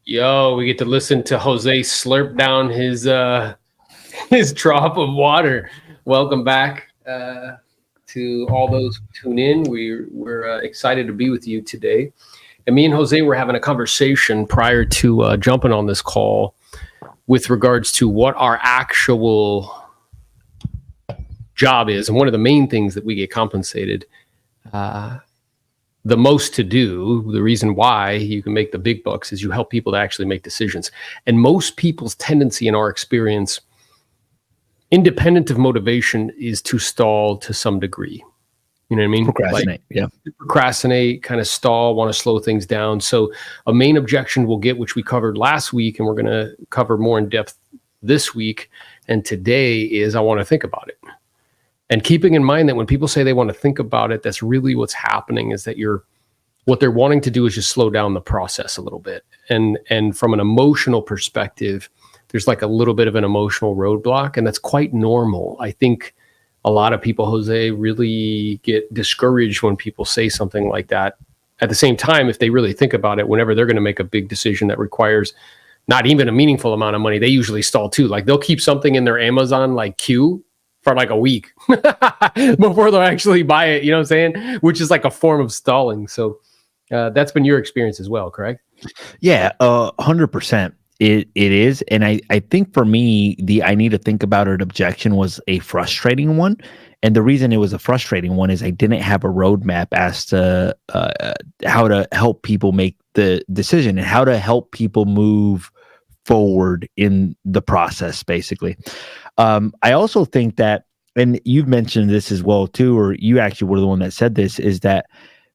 Yo, we get to listen to Jose slurp down his his drop of water. Welcome back to all those who tune in. We're excited to be with you today. And me and Jose were having a conversation prior to jumping on this call with regards to what our actual job is. And one of the main things that we get compensated the most to do, the reason why you can make the big bucks, is you help people to actually make decisions. And most people's tendency in our experience, independent of motivation, is to stall to some degree. You know what I mean? Procrastinate, Procrastinate, kind of stall, want to slow things down. So a main objection we'll get, which we covered last week, and we're going to cover more in depth this week and today, is I want to think about it. And keeping in mind that when people say they want to think about it, that's really what's happening, is that what they're wanting to do is just slow down the process a little bit. And from an emotional perspective, there's like a little bit of an emotional roadblock, and that's quite normal. I think a lot of people, Jose, really get discouraged when people say something like that. At the same time, if they really think about it, whenever they're going to make a big decision that requires not even a meaningful amount of money, they usually stall too. Like they'll keep something in their Amazon like queue for like a week before they'll actually buy it, you know what I'm saying? Which is like a form of stalling. So that's been your experience as well, correct? Yeah, 100%. It is. And I think for me, I need to think about it objection was a frustrating one. And the reason it was a frustrating one is I didn't have a roadmap as to how to help people make the decision and how to help people move forward in the process, basically. I also think that, and you've mentioned this as well too, or you actually were the one that said this, is that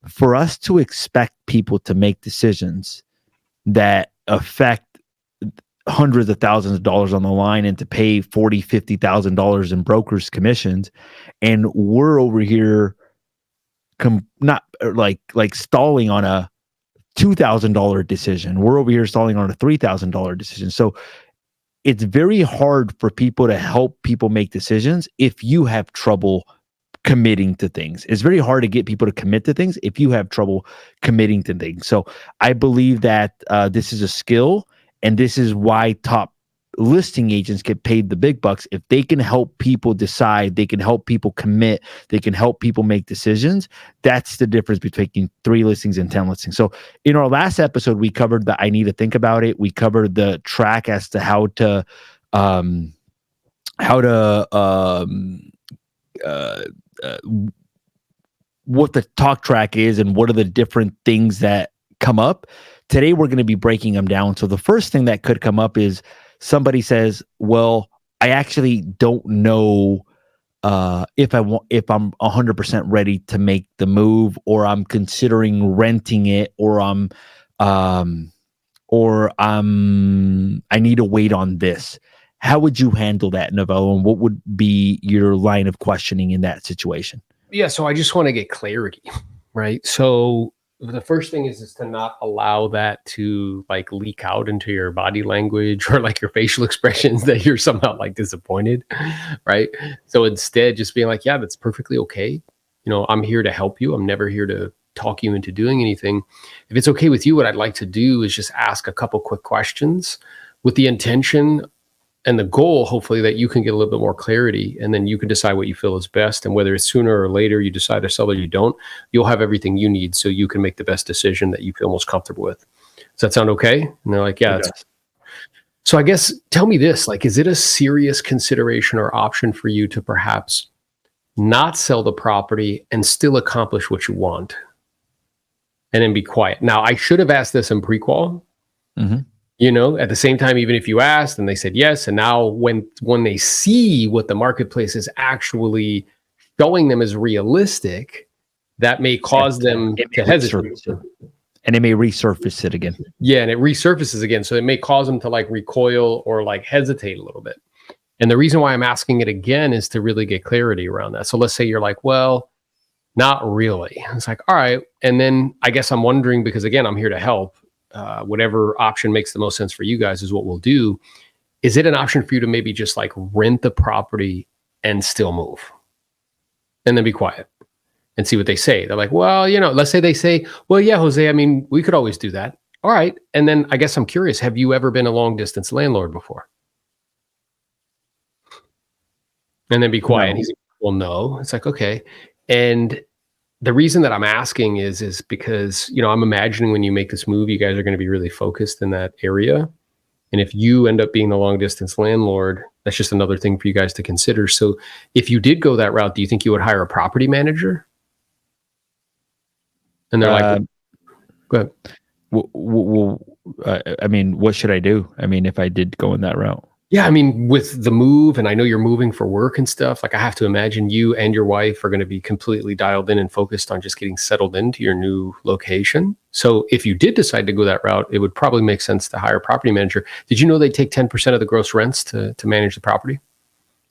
for us to expect people to make decisions that affect hundreds of thousands of dollars on the line and to pay $40,000, $50,000 in brokers' commissions, and we're over here not like stalling on a $2,000 decision. We're over here stalling on a $3,000 decision. So it's very hard for people to help people make decisions if you have trouble committing to things. It's very hard to get people to commit to things if you have trouble committing to things. So I believe that this is a skill, and this is why top listing agents get paid the big bucks. If they can help people decide, they can help people commit, they can help people make decisions. That's the difference between 3 listings and 10 listings. So in our last episode, we covered the I need to think about it. We covered the track as to how to what the talk track is and what are the different things that come up. Today, we're going to be breaking them down. So the first thing that could come up is somebody says, well, I actually don't know if I'm 100% ready to make the move, or I'm considering renting it, or I need to wait on this. How would you handle that, Novello? And what would be your line of questioning in that situation? Yeah, so I just want to get clarity, right? So the first thing is to not allow that to like leak out into your body language or like your facial expressions that you're somehow like disappointed, right? So instead, just being like, yeah, that's perfectly okay. You know, I'm here to help you. I'm never here to talk you into doing anything. If it's okay with you, what I'd like to do is just ask a couple quick questions with the intention and the goal, hopefully, that you can get a little bit more clarity, and then you can decide what you feel is best. And whether it's sooner or later you decide to sell or you don't, you'll have everything you need so you can make the best decision that you feel most comfortable with. Does that sound okay? And they're like, yeah. So I guess, tell me this, like, is it a serious consideration or option for you to perhaps not sell the property and still accomplish what you want and then be quiet? Now, I should have asked this in pre-qual. Mm-hmm. You know, at the same time, even if you asked and they said yes, and now when they see what the marketplace is actually showing them as realistic, that may cause them to hesitate. And it may resurface it again. Yeah, and it resurfaces again. So it may cause them to like recoil or like hesitate a little bit. And the reason why I'm asking it again is to really get clarity around that. So let's say you're like, well, not really. It's like, all right. And then I guess I'm wondering, because again, I'm here to help. Whatever option makes the most sense for you guys is what we'll do. Is it an option for you to maybe just like rent the property and still move and then be quiet and see what they say? They're like, well, you know, let's say they say, well, yeah, Jose, I mean, we could always do that. All right. And then I guess I'm curious, have you ever been a long distance landlord before? And then be quiet. And No. he's like, well, no. It's like, okay. And the reason that I'm asking is because, I'm imagining when you make this move, you guys are going to be really focused in that area. And if you end up being the long distance landlord, that's just another thing for you guys to consider. So if you did go that route, do you think you would hire a property manager? And they're like, Uh, go ahead. I mean, what should I do? I mean, if I did go in that route. Yeah, I mean, with the move, and I know you're moving for work and stuff, like I have to imagine you and your wife are going to be completely dialed in and focused on just getting settled into your new location. So if you did decide to go that route, it would probably make sense to hire a property manager. Did you know they take 10% of the gross rents to manage the property?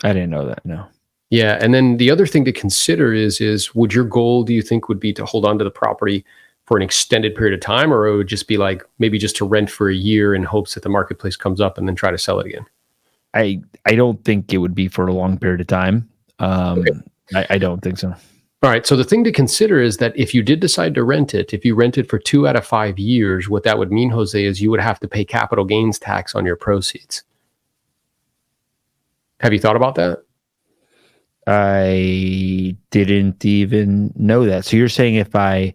I didn't know that. No. Yeah. And then the other thing to consider is would your goal, do you think, would be to hold on to the property for an extended period of time, or it would just be like maybe just to rent for a year in hopes that the marketplace comes up and then try to sell it again? I don't think it would be for a long period of time. Okay. I don't think so. All right. So the thing to consider is that if you did decide to rent it, if you rented for 2 out of 5 years, what that would mean, Jose, is you would have to pay capital gains tax on your proceeds. Have you thought about that? I didn't even know that. So you're saying if I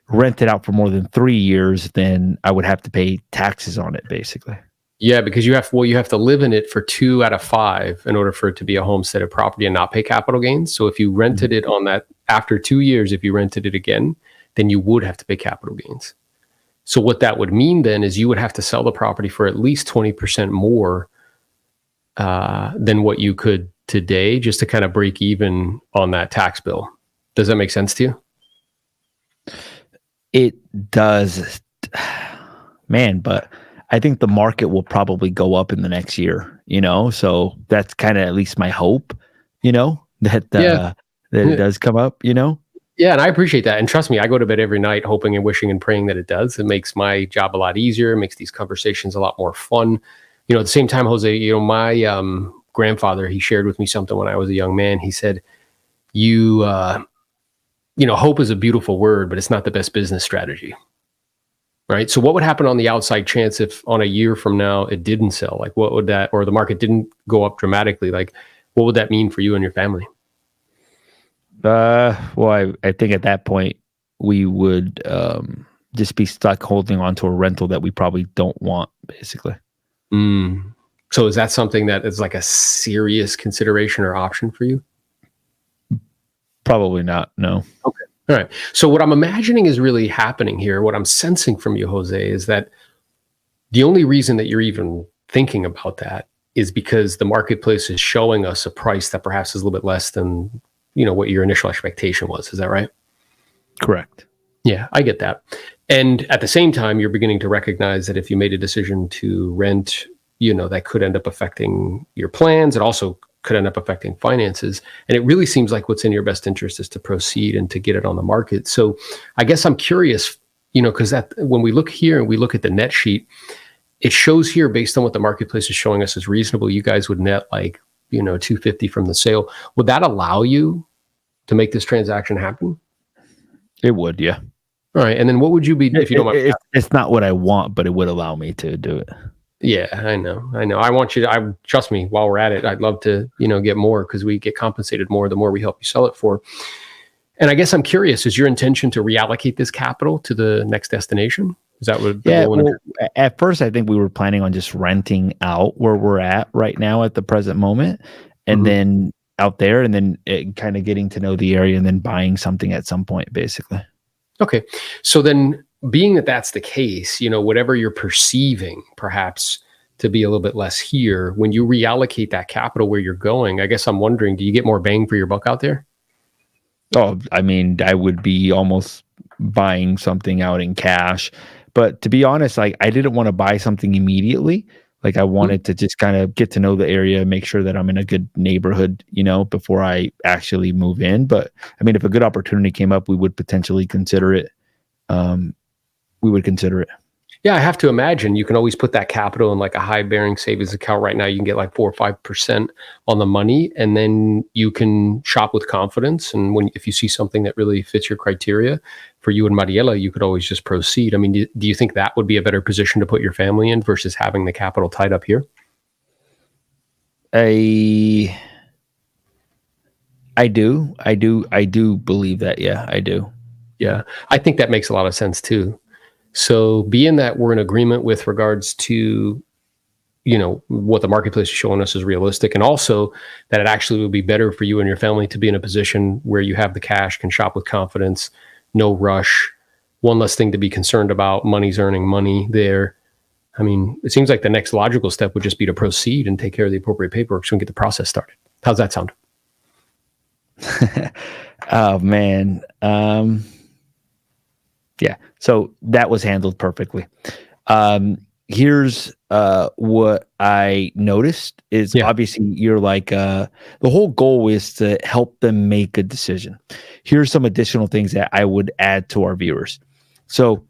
rent it out for more than 3 years, then I would have to pay taxes on it, basically. Yeah, because you have to live in it for 2 out of 5 in order for it to be a homesteaded property and not pay capital gains. So if you rented it on that after 2 years, if you rented it again, then you would have to pay capital gains. So what that would mean then is you would have to sell the property for at least 20% more than what you could today, just to kind of break even on that tax bill. Does that make sense to you? It does, man, but I think the market will probably go up in the next year, so that's kind of at least my hope, that it does come up, Yeah, and I appreciate that. And trust me, I go to bed every night hoping and wishing and praying that it does. It makes my job a lot easier. It makes these conversations a lot more fun. At the same time, Jose, my grandfather, he shared with me something when I was a young man. He said, hope is a beautiful word, but it's not the best business strategy. Right. So what would happen on the outside chance if on a year from now it didn't sell? Like what would that, or the market didn't go up dramatically? Like what would that mean for you and your family? Well, I think at that point we would just be stuck holding on to a rental that we probably don't want, basically. So is that something that is like a serious consideration or option for you? Probably not. No. Okay. All right. So what I'm imagining is really happening here, what I'm sensing from you, Jose, is that the only reason that you're even thinking about that is because the marketplace is showing us a price that perhaps is a little bit less than, what your initial expectation was. Is that right? Correct. Yeah, I get that. And at the same time, you're beginning to recognize that if you made a decision to rent, that could end up affecting your plans. It also could end up affecting finances. And it really seems like what's in your best interest is to proceed and to get it on the market. So I guess I'm curious, because that when we look here and we look at the net sheet, it shows here based on what the marketplace is showing us as reasonable, you guys would net like, $250 from the sale. Would that allow you to make this transaction happen? It would, yeah. All right. And then what would you be, if you don't mind? It's not what I want, but it would allow me to do it. Yeah, I know. I want you to, trust me, while we're at it, I'd love to, get more because we get compensated more the more we help you sell it for. And I guess I'm curious, is your intention to reallocate this capital to the next destination? Is that what? At first, I think we were planning on just renting out where we're at right now at the present moment, and then out there, and then kind of getting to know the area and then buying something at some point, basically. Okay. So then being that that's the case, whatever you're perceiving perhaps to be a little bit less here, when you reallocate that capital where you're going, I guess I'm wondering, do you get more bang for your buck out there? Oh, I mean, I would be almost buying something out in cash. But to be honest, like I didn't want to buy something immediately. Like I wanted to just kind of get to know the area, make sure that I'm in a good neighborhood, before I actually move in. But I mean, if a good opportunity came up, we would potentially consider it. We would consider it. Yeah, I have to imagine you can always put that capital in like a high bearing savings account. Right now, you can get like 4 or 5% on the money, and then you can shop with confidence. And if you see something that really fits your criteria for you and Mariela, you could always just proceed. I mean, do you think that would be a better position to put your family in versus having the capital tied up here? I I do believe that. Yeah, I do. Yeah, I think that makes a lot of sense too. So, being that we're in agreement with regards to what the marketplace is showing us is realistic, and also that it actually would be better for you and your family to be in a position where you have the cash, can shop with confidence, no rush, one less thing to be concerned about, money's earning money there. I mean, it seems like the next logical step would just be to proceed and take care of the appropriate paperwork so we can get the process started. How's that sound? Oh man. Yeah. So that was handled perfectly. Here's what I noticed is Yeah. obviously you're like the whole goal is to help them make a decision. Here's some additional things that I would add to our viewers. So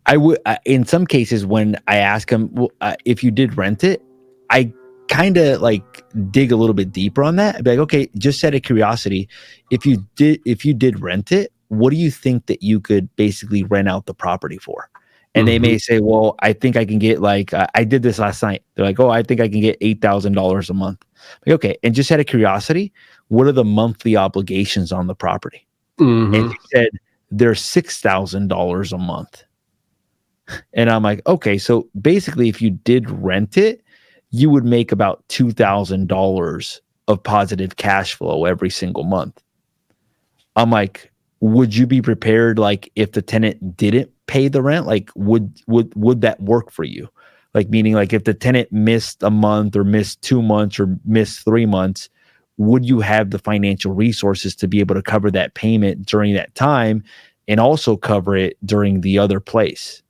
I would in some cases when I ask them, well, if you did rent it, I kind of like dig a little bit deeper on that. I'd be like, okay, just out of curiosity, if you did rent it, what do you think that you could basically rent out the property for? And they Mm-hmm. may say, well, I think I can get like I did this last night. They're like, oh, I think I can get $8,000 a month. Like, okay, and just out of curiosity, what are the monthly obligations on the property? And Mm-hmm. she said they're $6,000 a month. And I'm like, okay, so basically, if you did rent it, you would make about $2,000 of positive cash flow every single month. I'm like, would you be prepared? Like, if the tenant didn't pay the rent, like, would that work for you? Like, meaning, like, if the tenant missed a month or missed 2 months or missed 3 months, would you have the financial resources to be able to cover that payment during that time and also cover it during the other place?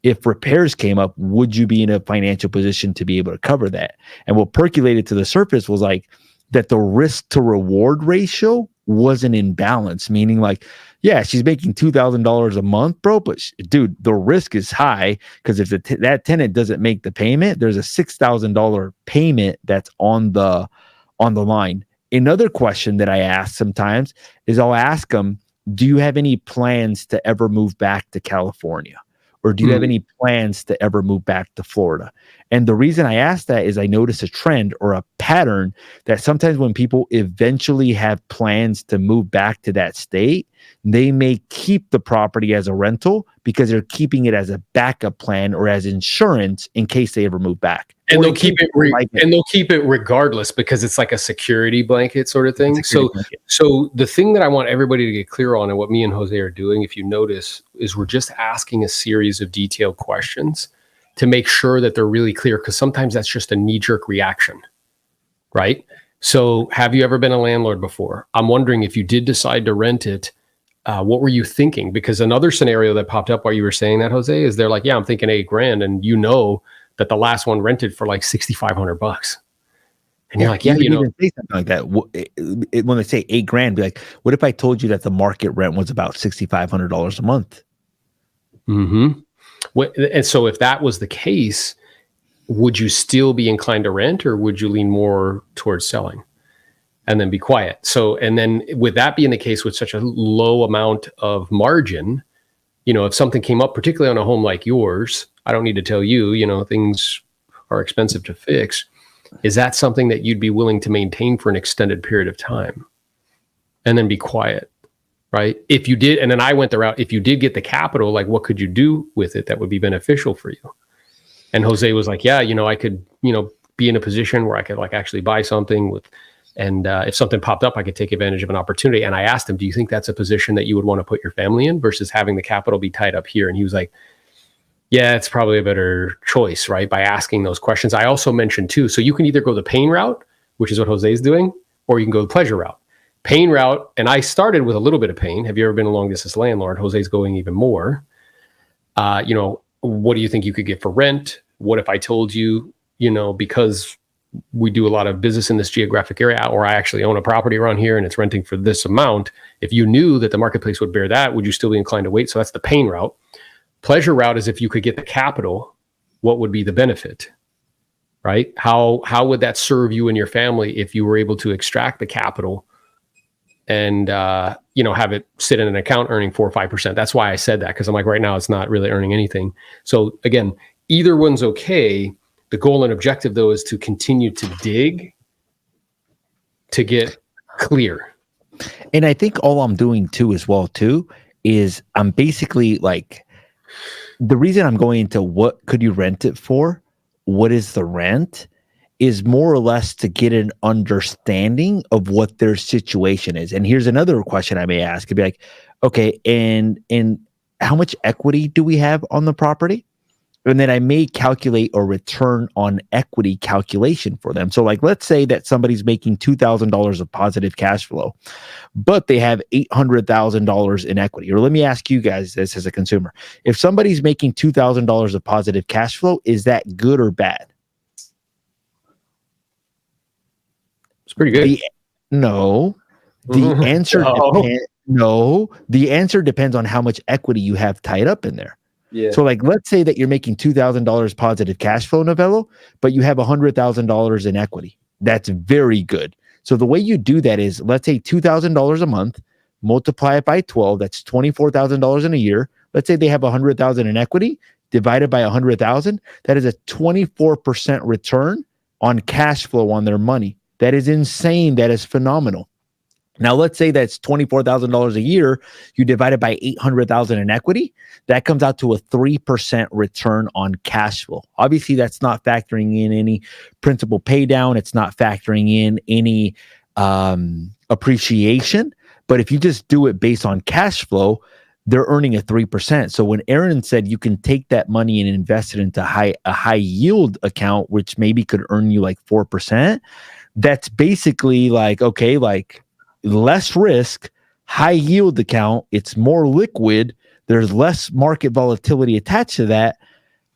If repairs came up, would you be in a financial position to be able to cover that? And what percolated to the surface was like that the risk to reward ratio wasn't in balance, meaning like, yeah, she's making $2,000 a month, bro, but dude, the risk is high because if that tenant doesn't make the payment, there's a $6,000 payment that's on the line. Another question that I ask sometimes is I'll ask them, do you have any plans to ever move back to California? Or do you have any plans to ever move back to Florida? And the reason I ask that is I notice a trend or a pattern that sometimes when people eventually have plans to move back to that state, they may keep the property as a rental because they're keeping it as a backup plan or as insurance in case they ever move back. And Or they'll in keep case it they like it. and they'll keep it regardless because it's like a security blanket sort of thing. Security So blanket. so the thing that I want everybody to get clear on, and what me and Jose are doing, if you notice, is we're just asking a series of detailed questions to make sure that they're really clear, because sometimes that's just a knee-jerk reaction, right? So have you ever been a landlord before? I'm wondering, if you did decide to rent it, what were you thinking? Because another scenario that popped up while you were saying that, Jose, is they're like, yeah, I'm thinking 8 grand, and that the last one rented for like $6,500. And you're Yeah, like, yeah, you would even say something like that. When they say 8 grand, be like, what if I told you that the market rent was about $6,500 a month? mm-hmm. And so if that was the case, would you still be inclined to rent, or would you lean more towards selling and then be quiet? So, and then with that being the case, with such a low amount of margin, if something came up, particularly on a home like yours, I don't need to tell you, things are expensive to fix. Is that something that you'd be willing to maintain for an extended period of time and then be quiet, right? If you did, and then I went the route, if you did get the capital, like, what could you do with it that would be beneficial for you? And Jose was like, yeah, I could, be in a position where I could like actually buy something and if something popped up, I could take advantage of an opportunity. And I asked him, do you think that's a position that you would want to put your family in versus having the capital be tied up here? And he was like, yeah, it's probably a better choice, right? By asking those questions. I also mentioned too, so you can either go the pain route, which is what Jose's doing, or you can go the pleasure route. Pain route, and I started with a little bit of pain. Have you ever been a long distance landlord? Jose's going even more. What do you think you could get for rent? What if I told you, because we do a lot of business in this geographic area, or I actually own a property around here and it's renting for this amount. If you knew that the marketplace would bear that, would you still be inclined to wait? So that's the pain route. Pleasure route is if you could get the capital, what would be the benefit, right? How would that serve you and your family if you were able to extract the capital and have it sit in an account earning 4 or 5%? That's why I said that, because I'm like, right now it's not really earning anything. So again, either one's okay. The goal and objective, though, is to continue to dig to get clear. And I think all I'm doing too, as well, too, is I'm basically like, the reason I'm going into what could you rent it for, what is the rent, is more or less to get an understanding of what their situation is. And here's another question I may ask. It'd be like, okay, and how much equity do we have on the property? And then I may calculate a return on equity calculation for them. So like, let's say that somebody's making $2,000 of positive cash flow, but they have $800,000 in equity. Or let me ask you guys this as a consumer. If somebody's making $2,000 of positive cash flow, is that good or bad? It's pretty good. No. The answer the answer depends on how much equity you have tied up in there. Yeah. So like, let's say that you're making $2,000 positive cash flow, Novello, but you have $100,000 in equity. That's very good. So the way you do that is, let's say $2,000 a month, multiply it by 12. That's $24,000 in a year. Let's say they have $100,000 in equity divided by 100,000. That is a 24% return on cash flow on their money. That is insane. That is phenomenal. Now, let's say that's $24,000 a year. You divide it by 800,000 in equity. That comes out to a 3% return on cash flow. Obviously, that's not factoring in any principal pay down. It's not factoring in any appreciation. But if you just do it based on cash flow, they're earning a 3%. So when Aaron said you can take that money and invest it into a high yield account, which maybe could earn you like 4%, that's basically like, okay, like, less risk, high yield account. It's more liquid. There's less market volatility attached to that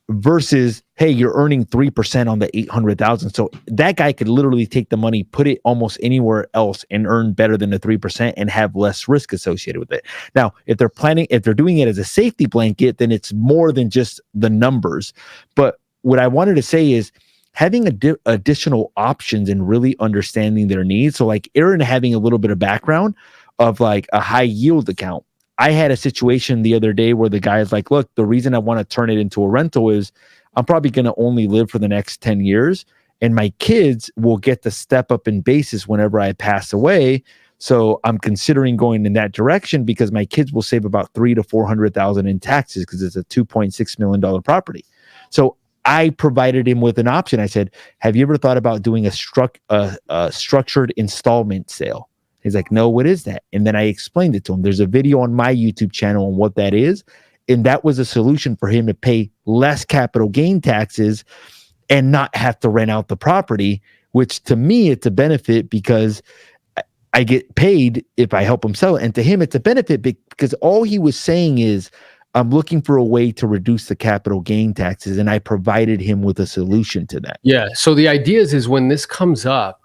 versus, hey, you're earning 3% on the 800,000. So that guy could literally take the money, put it almost anywhere else and earn better than the 3% and have less risk associated with it. Now, if they're doing it as a safety blanket, then it's more than just the numbers. But what I wanted to say is, having additional options and really understanding their needs. So like Aaron having a little bit of background of like a high yield account. I had a situation the other day where the guy is like, look, the reason I want to turn it into a rental is I'm probably going to only live for the next 10 years. And my kids will get the step up in basis whenever I pass away. So I'm considering going in that direction because my kids will save about $300,000 to $400,000 in taxes because it's a $2.6 million property. So I provided him with an option. I said, have you ever thought about doing a structured installment sale? He's like, no, what is that? And then I explained it to him. There's a video on my YouTube channel on what that is. And that was a solution for him to pay less capital gain taxes and not have to rent out the property, which to me, it's a benefit because I get paid if I help him sell it. And to him, it's a benefit because all he was saying is, I'm looking for a way to reduce the capital gain taxes, and I provided him with a solution to that. Yeah. So the idea is when this comes up,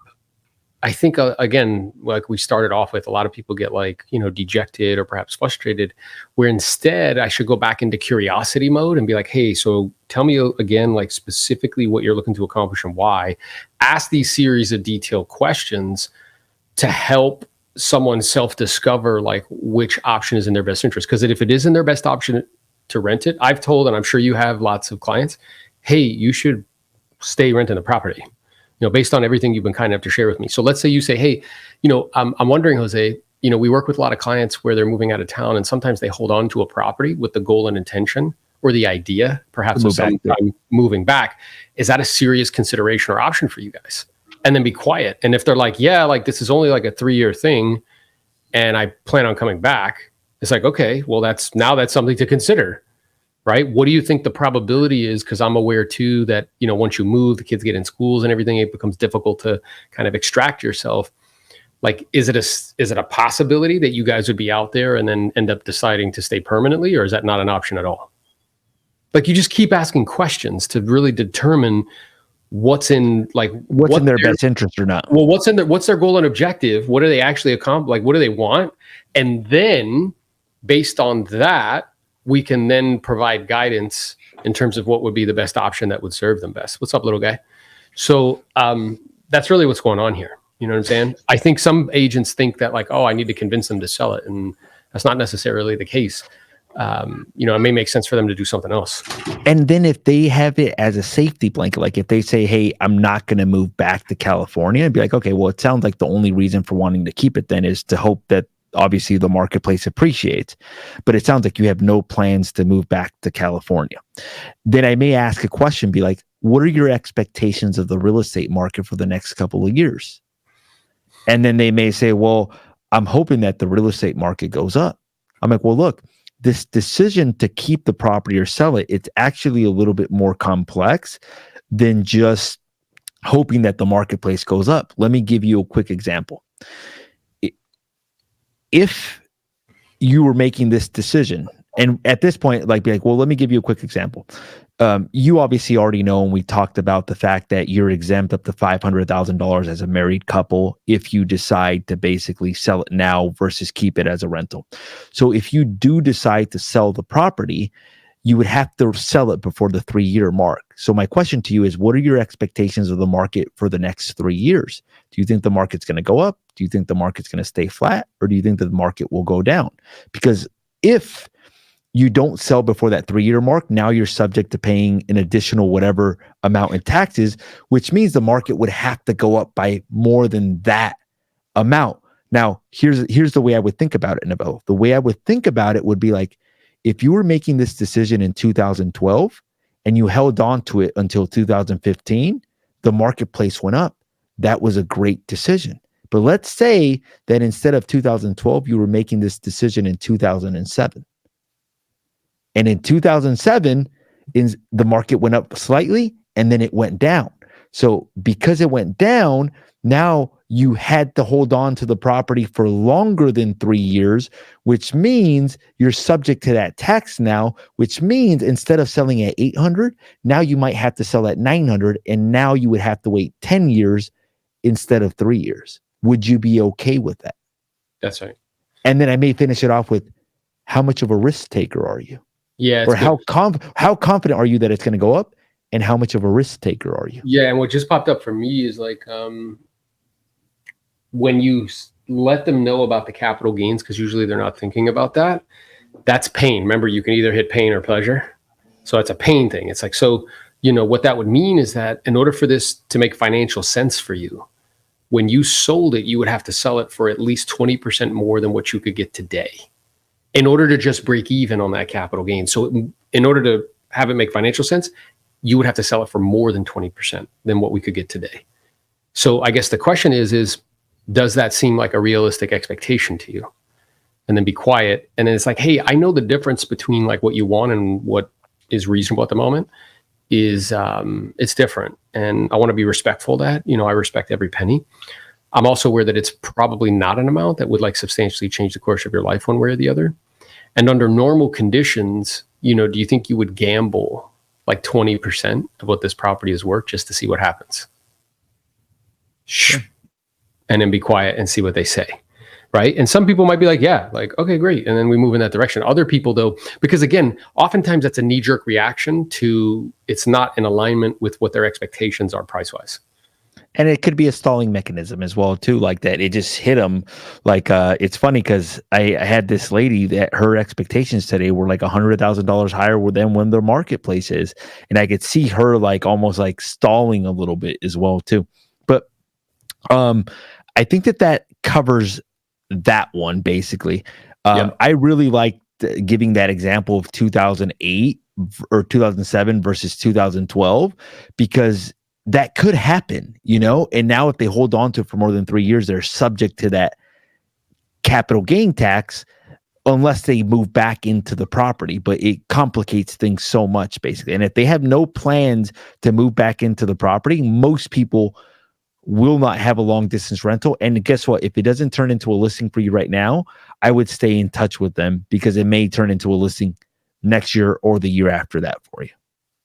I think, again, like we started off with, a lot of people get like, dejected or perhaps frustrated, where instead I should go back into curiosity mode and be like, hey, so tell me again, like specifically what you're looking to accomplish and why. Ask these series of detailed questions to help someone self-discover like which option is in their best interest. Because if it is in their best option to rent it, I've told, and I'm sure you have lots of clients, hey, you should stay renting the property, based on everything you've been kind enough to share with me. So let's say you say, hey, I'm wondering, Jose, we work with a lot of clients where they're moving out of town and sometimes they hold on to a property with the goal and intention or the idea perhaps of sometime moving back. Is that a serious consideration or option for you guys? And then be quiet. And if they're like, yeah, like this is only like a 3-year thing and I plan on coming back, it's like, okay, well, that's something to consider, right? What do you think the probability is? Because I'm aware too that, once you move, the kids get in schools and everything, it becomes difficult to kind of extract yourself. Like, is it a possibility that you guys would be out there and then end up deciding to stay permanently, or is that not an option at all? Like, you just keep asking questions to really determine what's in their best interest or not. Well, what's their goal and objective? What do they actually accomplish? Like, what do they want? And then based on that, we can then provide guidance in terms of what would be the best option that would serve them best. What's up, little guy? So that's really what's going on here. You know what I'm saying? I think some agents think that like, oh, I need to convince them to sell it. And that's not necessarily the case. It may make sense for them to do something else. And then if they have it as a safety blanket, like if they say, hey, I'm not going to move back to California, I'd be like, okay, well, it sounds like the only reason for wanting to keep it then is to hope that obviously the marketplace appreciates. But it sounds like you have no plans to move back to California. Then I may ask a question, be like, what are your expectations of the real estate market for the next couple of years? And then they may say, well, I'm hoping that the real estate market goes up. I'm like, well, look, this decision to keep the property or sell it, it's actually a little bit more complex than just hoping that the marketplace goes up. Let me give you a quick example. If you were making this decision, and at this point, be like, well, let me give you a quick example. You obviously already know, and we talked about the fact that you're exempt up to $500,000 as a married couple if you decide to basically sell it now versus keep it as a rental. So if you do decide to sell the property, you would have to sell it before the 3-year mark. So my question to you is, what are your expectations of the market for the next 3 years? Do you think the market's going to go up? Do you think the market's going to stay flat? Or do you think that the market will go down? Because if you don't sell before that 3-year mark, now you're subject to paying an additional whatever amount in taxes, which means the market would have to go up by more than that amount. Now, here's the way I would think about it, Novello. The way I would think about it would be like, if you were making this decision in 2012 and you held on to it until 2015, the marketplace went up. That was a great decision. But let's say that instead of 2012, you were making this decision in 2007. And in 2007, the market went up slightly and then it went down. So because it went down, now you had to hold on to the property for longer than 3 years, which means you're subject to that tax now, which means instead of selling at 800, now you might have to sell at 900, and now you would have to wait 10 years instead of 3 years. Would you be okay with that? That's right. And then I may finish it off with, how much of a risk taker are you? Yeah. Or how confident are you that it's going to go up? And how much of a risk taker are you? Yeah. And what just popped up for me is like, when you let them know about the capital gains, because usually they're not thinking about that, that's pain. Remember, you can either hit pain or pleasure. So it's a pain thing. It's like, so, what that would mean is that in order for this to make financial sense for you, when you sold it, you would have to sell it for at least 20% more than what you could get today in order to just break even on that capital gain. So in order to have it make financial sense, you would have to sell it for more than 20% than what we could get today. So I guess the question is, does that seem like a realistic expectation to you? And then be quiet. And then it's like, hey, I know the difference between like what you want and what is reasonable at the moment is it's different. And I want to be respectful of that. I respect every penny. I'm also aware that it's probably not an amount that would like substantially change the course of your life one way or the other. And under normal conditions, do you think you would gamble like 20% of what this property is worth just to see what happens? Sure. And then be quiet and see what they say, right? And some people might be like, yeah, like, okay, great. And then we move in that direction. Other people though, because again, oftentimes that's a knee-jerk reaction to it's not in alignment with what their expectations are price-wise. And it could be a stalling mechanism as well too, like that. It just hit them. Like it's funny because I had this lady that her expectations today were like $100,000 higher than when the marketplace is, and I could see her like almost like stalling a little bit as well too. But I think that covers that one basically. Yeah. I really liked giving that example of 2008 or 2007 versus 2012 because that could happen, and now if they hold on to it for more than 3 years, they're subject to that capital gain tax unless they move back into the property. But it complicates things so much basically. And if they have no plans to move back into the property, most people will not have a long distance rental. And guess what? If it doesn't turn into a listing for you right now, I would stay in touch with them because it may turn into a listing next year or the year after that for you.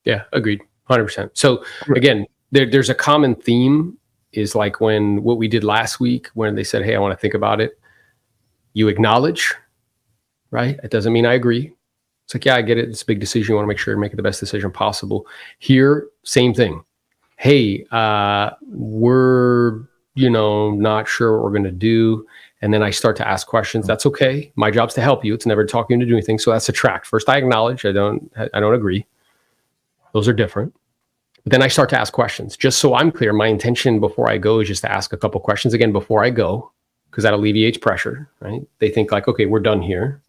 Yeah, agreed. 100%. So again, there's a common theme is like when what we did last week, when they said, hey, I want to think about it. You acknowledge, right? It doesn't mean I agree. It's like, yeah, I get it. It's a big decision. You want to make sure you're making the best decision possible. Here, same thing. Hey, we're, not sure what we're going to do. And then I start to ask questions. That's okay. My job's to help you. It's never talking to do anything. So that's a track. First, I acknowledge I don't agree. Those are different. But then I start to ask questions. Just so I'm clear, my intention before I go is just to ask a couple questions again before I go, because that alleviates pressure, right? They think like, okay, we're done here.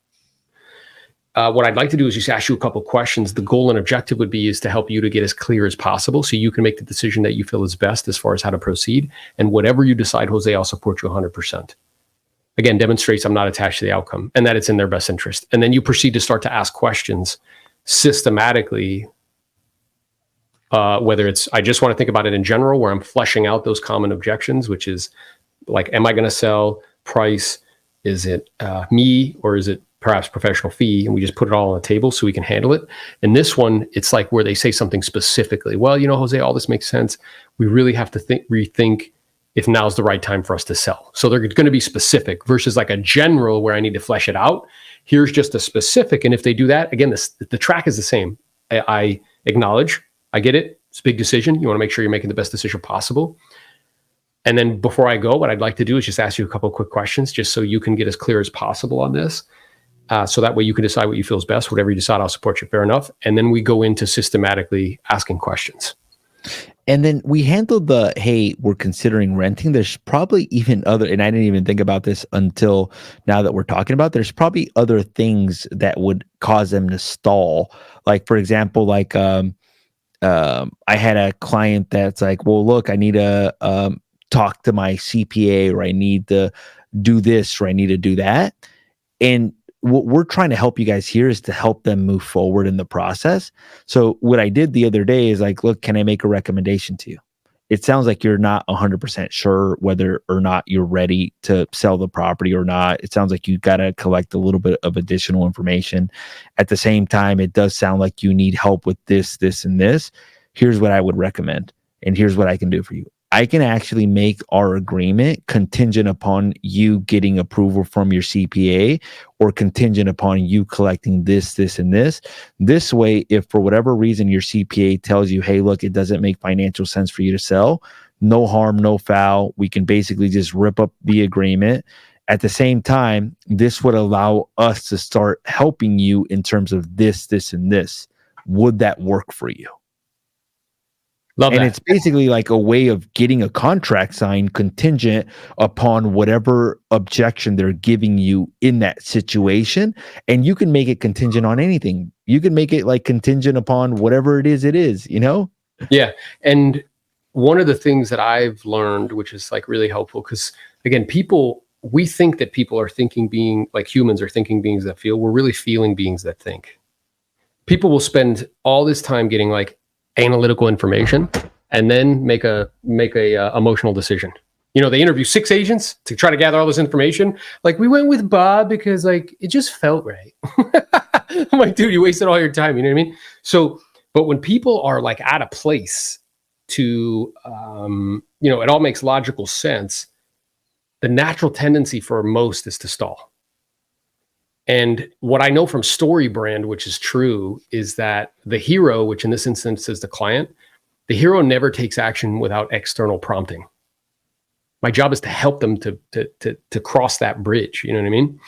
What I'd like to do is just ask you a couple questions. The goal and objective would be is to help you to get as clear as possible so you can make the decision that you feel is best as far as how to proceed. And whatever you decide, Jose, I'll support you 100%. Again, demonstrates I'm not attached to the outcome and that it's in their best interest. And then you proceed to start to ask questions systematically, whether it's, I just want to think about it in general, where I'm fleshing out those common objections, which is like, am I going to sell? Price? Is it me, or is it perhaps professional fee? And we just put it all on the table so we can handle it. And this one, it's like where they say something specifically. Well, Jose, all this makes sense. We really have to rethink if now's the right time for us to sell. So they're going to be specific versus like a general where I need to flesh it out. Here's just a specific. And if they do that, again, the track is the same. I acknowledge, I get it. It's a big decision. You want to make sure you're making the best decision possible. And then before I go, what I'd like to do is just ask you a couple of quick questions just so you can get as clear as possible on this. So that way you can decide what you feel is best. Whatever you decide, I'll support you. Fair enough. And then we go into systematically asking questions. And then we handled the, hey, we're considering renting. There's probably even other, and I didn't even think about this until now that we're talking about, there's probably other things that would cause them to stall. Like, for example, like I had a client that's like, well, look, I need to talk to my CPA, or I need to do this, or I need to do that. And what we're trying to help you guys here is to help them move forward in the process. So what I did the other day is like, look, can I make a recommendation to you? It sounds like you're not 100% sure whether or not you're ready to sell the property or not. It sounds like you got to collect a little bit of additional information. At the same time, it does sound like you need help with this, this, and this. Here's what I would recommend, and here's what I can do for you. I can actually make our agreement contingent upon you getting approval from your CPA, or contingent upon you collecting this, this, and this. This way, if for whatever reason your CPA tells you, hey, look, it doesn't make financial sense for you to sell, no harm, no foul. We can basically just rip up the agreement. At the same time, this would allow us to start helping you in terms of this, this, and this. Would that work for you? Love and that. It's basically like a way of getting a contract signed contingent upon whatever objection they're giving you in that situation. And you can make it contingent on anything. You can make it like contingent upon whatever it is, Yeah. And one of the things that I've learned, which is like really helpful, because again, we think that people are thinking being like humans are thinking beings that feel. We're really feeling beings that think. People will spend all this time getting like analytical information and then make a emotional decision. They interview 6 agents to try to gather all this information. Like, we went with Bob because like it just felt right. I'm like, dude, you wasted all your time. You know what I mean? So, but when people are like at a place to, it all makes logical sense. The natural tendency for most is to stall. And what I know from StoryBrand, which is true, is that the hero, which in this instance is the client, the hero never takes action without external prompting. My job is to help them to cross that bridge. You know what I mean?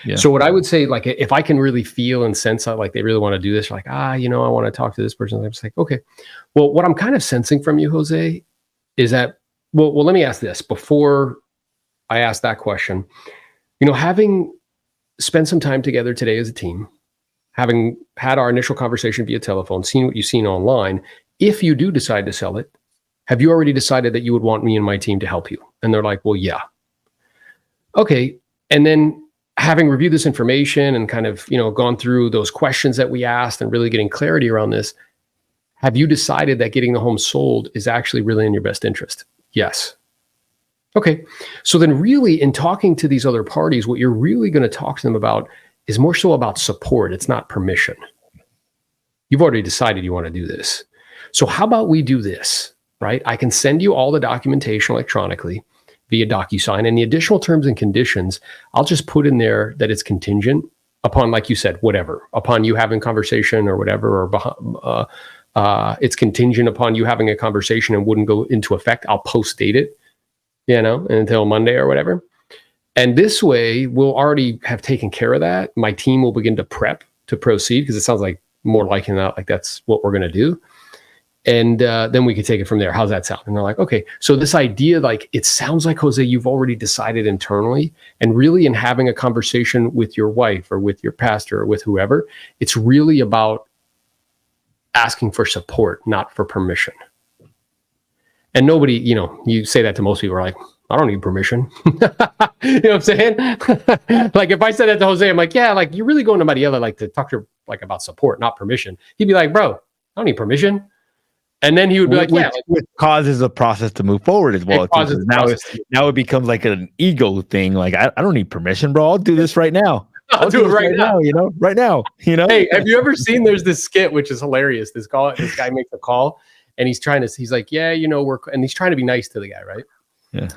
Yeah. So what I would say, like, if I can really feel and sense like they really want to do this, like, I want to talk to this person. I'm just like, okay, well, what I'm kind of sensing from you, Jose, is that, well, let me ask this before I ask that question. Having spent some time together today as a team, having had our initial conversation via telephone, seen what you've seen online, if you do decide to sell it, have you already decided that you would want me and my team to help you? And they're like, well, yeah. Okay. And then having reviewed this information and kind of, gone through those questions that we asked and really getting clarity around this, have you decided that getting the home sold is actually really in your best interest? Yes. Okay. So then really in talking to these other parties, what you're really going to talk to them about is more so about support. It's not permission. You've already decided you want to do this. So how about we do this, right? I can send you all the documentation electronically via DocuSign, and the additional terms and conditions, I'll just put in there that it's contingent upon, like you said, whatever, upon you having conversation or whatever, or it's contingent upon you having a conversation and wouldn't go into effect. I'll post date it, until Monday or whatever. And this way we'll already have taken care of that. My team will begin to prep to proceed, because it sounds like more likely than not, like that's what we're going to do. And then we can take it from there. How's that sound? And they're like, okay. So this idea, like, it sounds like, Jose, you've already decided internally, and really in having a conversation with your wife or with your pastor or with whoever, it's really about asking for support, not for permission. And nobody, you say that to most people, are like, I don't need permission. You know what I'm saying? Like, if I said that to Jose, I'm like, yeah, like, you're really going to Mariela, like, to talk to her, like, about support, not permission. He'd be like, bro, I don't need permission. And then he would be like, which causes a process to move forward as well. Now it becomes like an ego thing. Like, I don't need permission, bro. I'll do this right now. I'll do it right now. Right now. Hey, have you ever seen? There's this skit which is hilarious. This guy makes a call, and he's like, yeah, and he's trying to be nice to the guy, right? Yeah.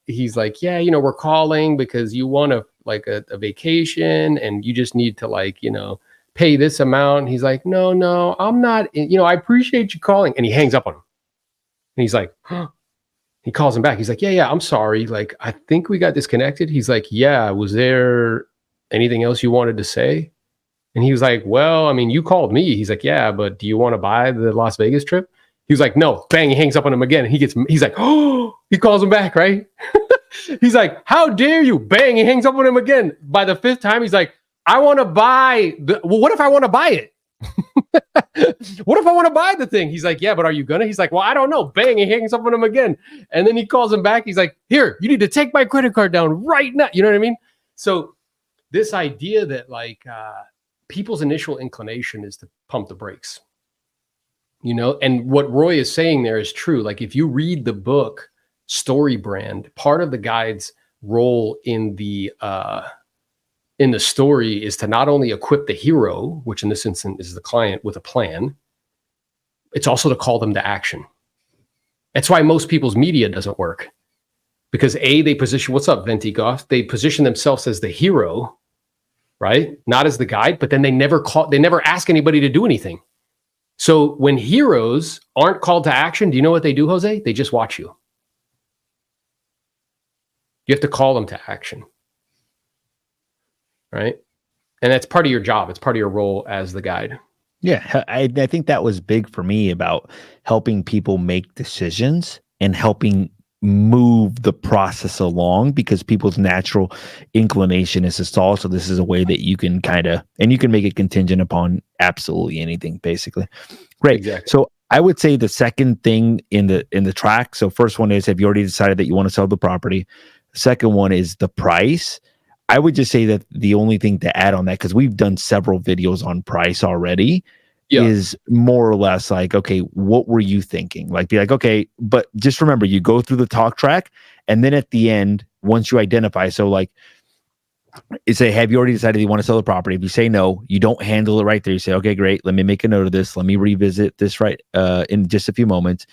He's like, yeah, we're calling because you want a vacation, and you just need to, like, pay this amount. And he's like, no, I'm not, I appreciate you calling. And he hangs up on him. And he's like, huh. He calls him back. He's like, yeah, I'm sorry. Like, I think we got disconnected. He's like, yeah, was there anything else you wanted to say? And he was like, well, I mean, you called me. He's like, yeah, but do you want to buy the Las Vegas trip? He was like, no. Bang, he hangs up on him again. And he's like, oh, he calls him back, right? He's like, how dare you? Bang, he hangs up on him again. By the fifth time, he's like, I want to buy what if I want to buy it? What if I want to buy the thing? He's like, yeah, but are you gonna? He's like, well, I don't know. Bang, he hangs up on him again. And then he calls him back. He's like, here, you need to take my credit card down right now. You know what I mean? So this idea that, like, people's initial inclination is to pump the brakes, and what Roy is saying there is true. Like, if you read the book Story Brand, part of the guide's role in the story is to not only equip the hero, which in this instance is the client, with a plan, it's also to call them to action. That's why most people's media doesn't work. Because they position, what's up, Venti Goff? They position themselves as the hero, right? Not as the guide, but then they never ask anybody to do anything. So when heroes aren't called to action, do you know what they do, Jose? They just watch you. You have to call them to action. Right? And that's part of your job. It's part of your role as the guide. Yeah. I think that was big for me about helping people make decisions and helping move the process along, because people's natural inclination is to stall. So this is a way that you can and you can make it contingent upon absolutely anything, basically. Great. Exactly. So I would say the second thing in the track. So first one is, have you already decided that you want to sell the property? The second one is the price. I would just say that the only thing to add on that, because we've done several videos on price already, is more or less like, okay, what were you thinking? Like, be like, okay, but just remember, you go through the talk track, and then at the end, once you identify, so like, you say, have you already decided you want to sell the property? If you say no, you don't handle it right there. You say, okay, great. Let me make a note of this. Let me revisit this in just a few moments.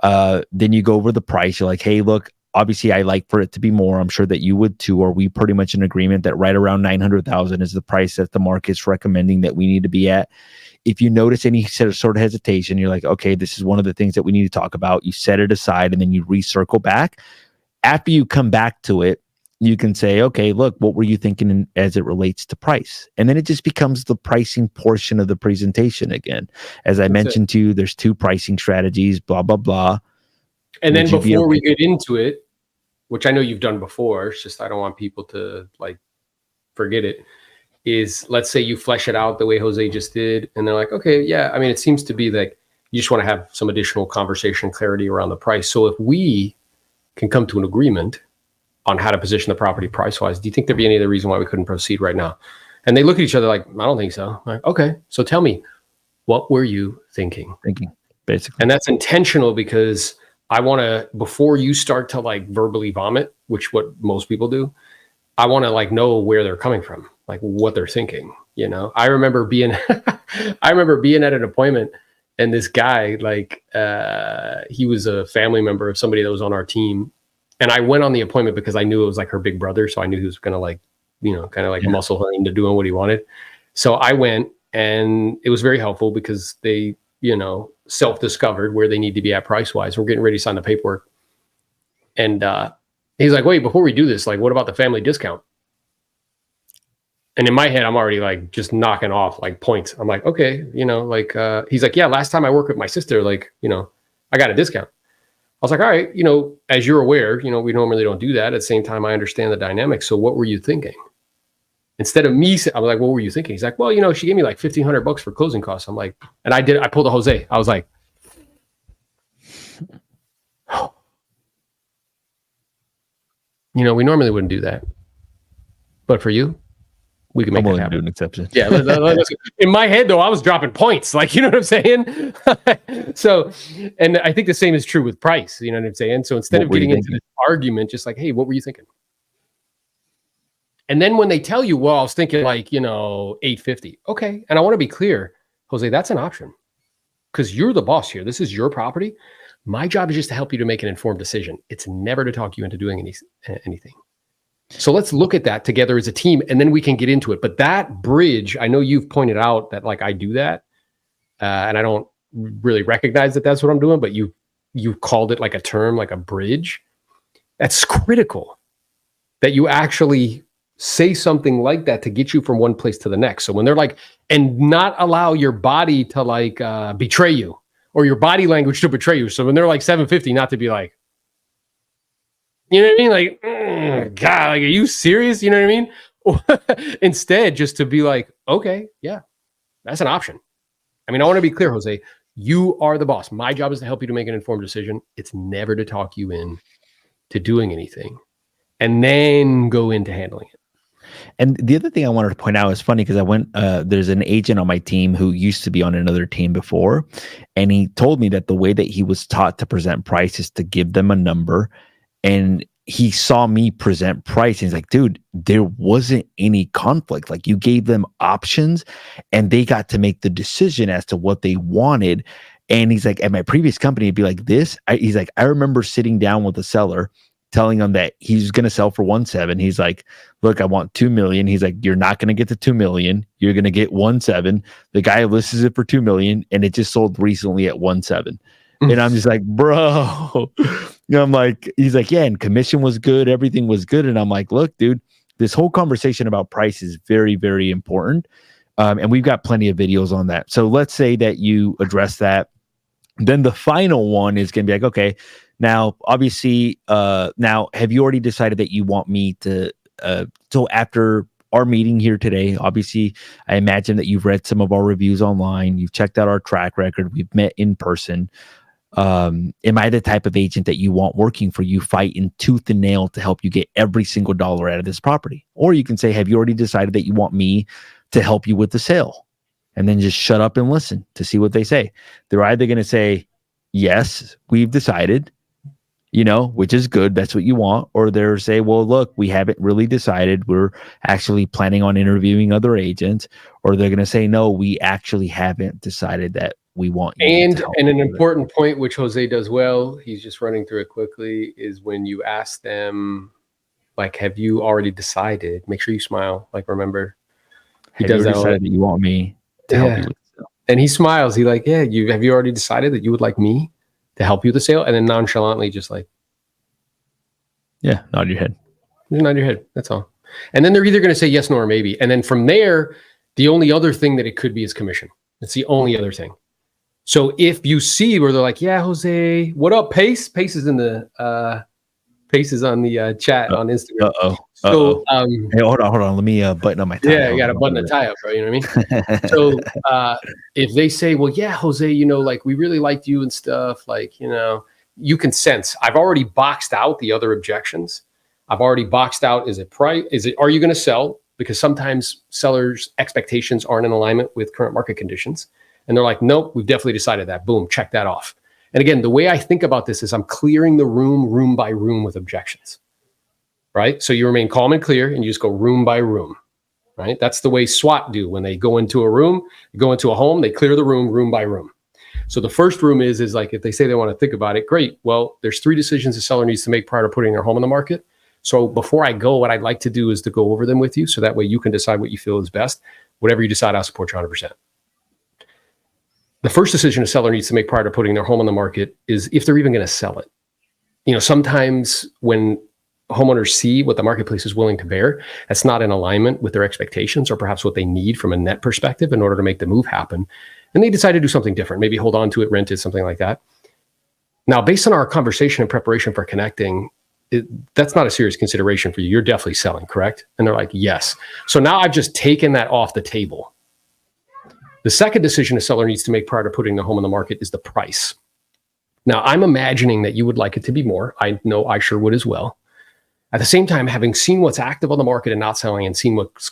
Then you go over the price. You're like, hey, look, obviously I like for it to be more. I'm sure that you would too. Are we pretty much in agreement that right around 900,000 is the price that the market's recommending that we need to be at? If you notice any sort of hesitation, you're like, okay, this is one of the things that we need to talk about. You set it aside, and then you recircle back. After you come back to it, you can say, okay, look, what were you thinking as it relates to price? And then it just becomes the pricing portion of the presentation again. As I mentioned to you, there's 2 pricing strategies, blah, blah, blah. And then before we get into it, which I know you've done before, it's just I don't want people to, like, forget it, is let's say you flesh it out the way Jose just did, and they're like, okay, yeah, I mean, it seems to be like you just want to have some additional conversation clarity around the price. So if we can come to an agreement on how to position the property price-wise, do you think there'd be any other reason why we couldn't proceed right now? And they look at each other like, I don't think so. I'm like, okay, so tell me, what were you thinking? Basically. And that's intentional, because I want to, before you start to, like, verbally vomit, which what most people do, I want to, like, know where they're coming from, like what they're thinking. I remember being at an appointment, and this guy, like, he was a family member of somebody that was on our team. And I went on the appointment because I knew it was like her big brother. So I knew he was going to, like, kind of like muscle into doing what he wanted. So I went, and it was very helpful because they, self-discovered where they need to be at price-wise. We're getting ready to sign the paperwork. And he's like, wait, before we do this, like, what about the family discount? And in my head, I'm already like just knocking off like points. I'm like, okay, he's like, yeah, last time I worked with my sister, like, I got a discount. I was like, all right, as you're aware, we normally don't do that. At the same time, I understand the dynamics. So what were you thinking? Instead of me, I was like, what were you thinking? He's like, well, she gave me like $1,500 for closing costs. I'm like, and I pulled a Jose. I was like, we normally wouldn't do that. But for you, we can make that happen. Do an exception. Yeah. In my head, though, I was dropping points. Like, you know what I'm saying? So, and I think the same is true with price. You know what I'm saying? So instead of getting into this argument, just like, hey, what were you thinking? And then when they tell you, well, I was thinking like, $850. Okay. And I want to be clear, Jose, that's an option because you're the boss here. This is your property. My job is just to help you to make an informed decision. It's never to talk you into doing anything. So let's look at that together as a team, and then we can get into it. But that bridge, I know you've pointed out that like I do that, and I don't really recognize that that's what I'm doing, but you called it like a term, like a bridge. That's critical that you actually say something like that to get you from one place to the next. So when they're like, and not allow your body to like betray you or your body language to betray you. So when they're like 750, not to be like, you know what I mean? Like, God, like, are you serious? You know what I mean? Instead, just to be like, okay, yeah, that's an option. I mean, I want to be clear, Jose, you are the boss. My job is to help you to make an informed decision. It's never to talk you in to doing anything and then go into handling it. And the other thing I wanted to point out is funny because I went, there's an agent on my team who used to be on another team before. And he told me that the way that he was taught to present price is to give them a number. And he saw me present price. And he's like, dude, there wasn't any conflict. Like you gave them options and they got to make the decision as to what they wanted. And he's like, at my previous company, it'd be like this. He's like, I remember sitting down with a seller telling him that he's going to sell for 1.7. He's like, look, I want 2 million. He's like, you're not going to get the 2 million. You're going to get 1.7. The guy lists it for 2 million and it just sold recently at 1.7. And I'm just like, bro, I'm like, he's like, yeah. And commission was good. Everything was good. And I'm like, look, dude, this whole conversation about price is very, very important. And we've got plenty of videos on that. So let's say that you address that. Then the final one is going to be like, okay, now, obviously, now, have you already decided that you want me to, so after our meeting here today, obviously, I imagine that you've read some of our reviews online. You've checked out our track record. We've met in person. Am I the type of agent that you want working for you, fighting tooth and nail to help you get every single dollar out of this property? Or you can say, have you already decided that you want me to help you with the sale? And then just shut up and listen to see what they say. They're either going to say, yes, we've decided, which is good. That's what you want. Or they're say, well, look, we haven't really decided. We're actually planning on interviewing other agents. Or they're going to say, no, we actually haven't decided that we want you. And an important point, which Jose does well, he's just running through it quickly, is when you ask them, like, have you already decided? Make sure you smile. Like, remember, he does that. That you want me to help you with the sale. And he smiles. He like, yeah, have you already decided that you would like me to help you with the sale? And then nonchalantly just like, yeah, nod your head. Just nod your head. That's all. And then they're either going to say yes, no, or maybe. And then from there, the only other thing that it could be is commission. It's the only other thing. So if you see where they're like, yeah, Jose, what up, Pace? Pace is in the Pace is on the chat on Instagram. So hey, hold on. Let me button up my tie. Yeah, you got to button the tie up, bro. You know what I mean? So if they say, well, yeah, Jose, like we really liked you and stuff, like, you can sense. I've already boxed out the other objections. I've already boxed out, is it price? Are you going to sell? Because sometimes sellers' expectations aren't in alignment with current market conditions. And they're like, nope, we've definitely decided that. Boom, check that off. And again, the way I think about this is I'm clearing the room by room with objections, right? So you remain calm and clear and you just go room by room, right? That's the way SWAT do. When they go into a room, go into a home, they clear the room by room. So the first room is like, if they say they want to think about it, great. Well, there's 3 decisions the seller needs to make prior to putting their home on the market. So before I go, what I'd like to do is to go over them with you, so that way you can decide what you feel is best. Whatever you decide, I'll support you 100%. The first decision a seller needs to make prior to putting their home on the market is if they're even going to sell it. Sometimes when homeowners see what the marketplace is willing to bear, that's not in alignment with their expectations or perhaps what they need from a net perspective in order to make the move happen. And they decide to do something different, maybe hold on to it, rent it, something like that. Now, based on our conversation and preparation for connecting, that's not a serious consideration for you. You're definitely selling, correct? And they're like, yes. So now I've just taken that off the table. The second decision a seller needs to make prior to putting the home on the market is the price. Now, I'm imagining that you would like it to be more. I know I sure would as well. At the same time, having seen what's active on the market and not selling and seen what's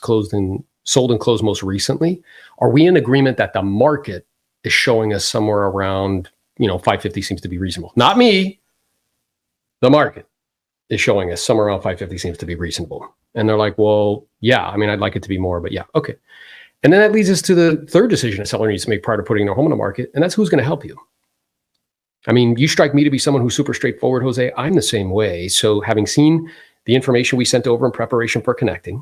sold and closed most recently, are we in agreement that the market is showing us somewhere around, 550 seems to be reasonable? Not me. The market is showing us somewhere around 550 seems to be reasonable. And they're like, well, yeah, I'd like it to be more, but yeah, okay. And then that leads us to the third decision a seller needs to make prior to putting their home on the market, and that's who's going to help you. You strike me to be someone who's super straightforward, Jose. I'm the same way. So having seen the information we sent over in preparation for connecting,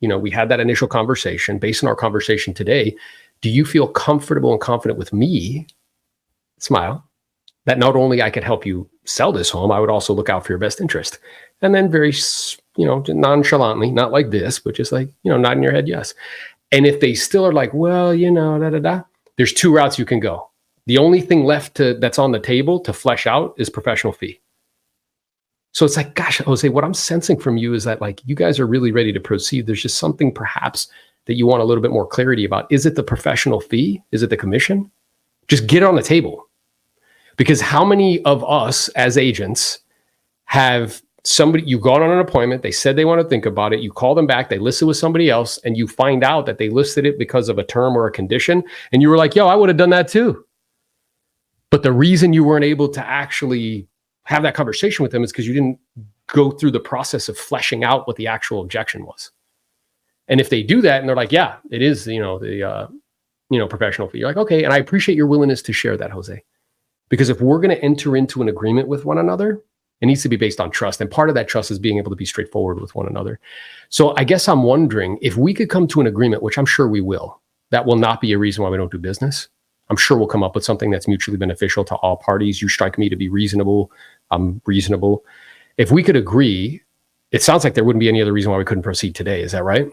we had that initial conversation. Based on our conversation today, do you feel comfortable and confident with me, smile, that not only I could help you sell this home, I would also look out for your best interest? And then very, nonchalantly, not like this, but just like, nod in your head, yes. And if they still are like, well, there's two routes you can go. The only thing left that's on the table to flesh out is professional fee. So it's like, gosh, Jose, what I'm sensing from you is that like you guys are really ready to proceed. There's just something perhaps that you want a little bit more clarity about. Is it the professional fee? Is it the commission? Just get it on the table. Because how many of us as agents have you've gone on an appointment, they said they want to think about it, you call them back, they listed with somebody else, and you find out that they listed it because of a term or a condition, and you were like, yo, I would have done that too. But the reason you weren't able to actually have that conversation with them is because you didn't go through the process of fleshing out what the actual objection was. And if they do that and they're like, yeah, it is, the professional fee, you're like, okay. And I appreciate your willingness to share that, Jose. Because if we're going to enter into an agreement with one another, it needs to be based on trust. And part of that trust is being able to be straightforward with one another. So I guess I'm wondering if we could come to an agreement, which I'm sure we will, that will not be a reason why we don't do business. I'm sure we'll come up with something that's mutually beneficial to all parties. You strike me to be reasonable. I'm reasonable. If we could agree, it sounds like there wouldn't be any other reason why we couldn't proceed today. Is that right?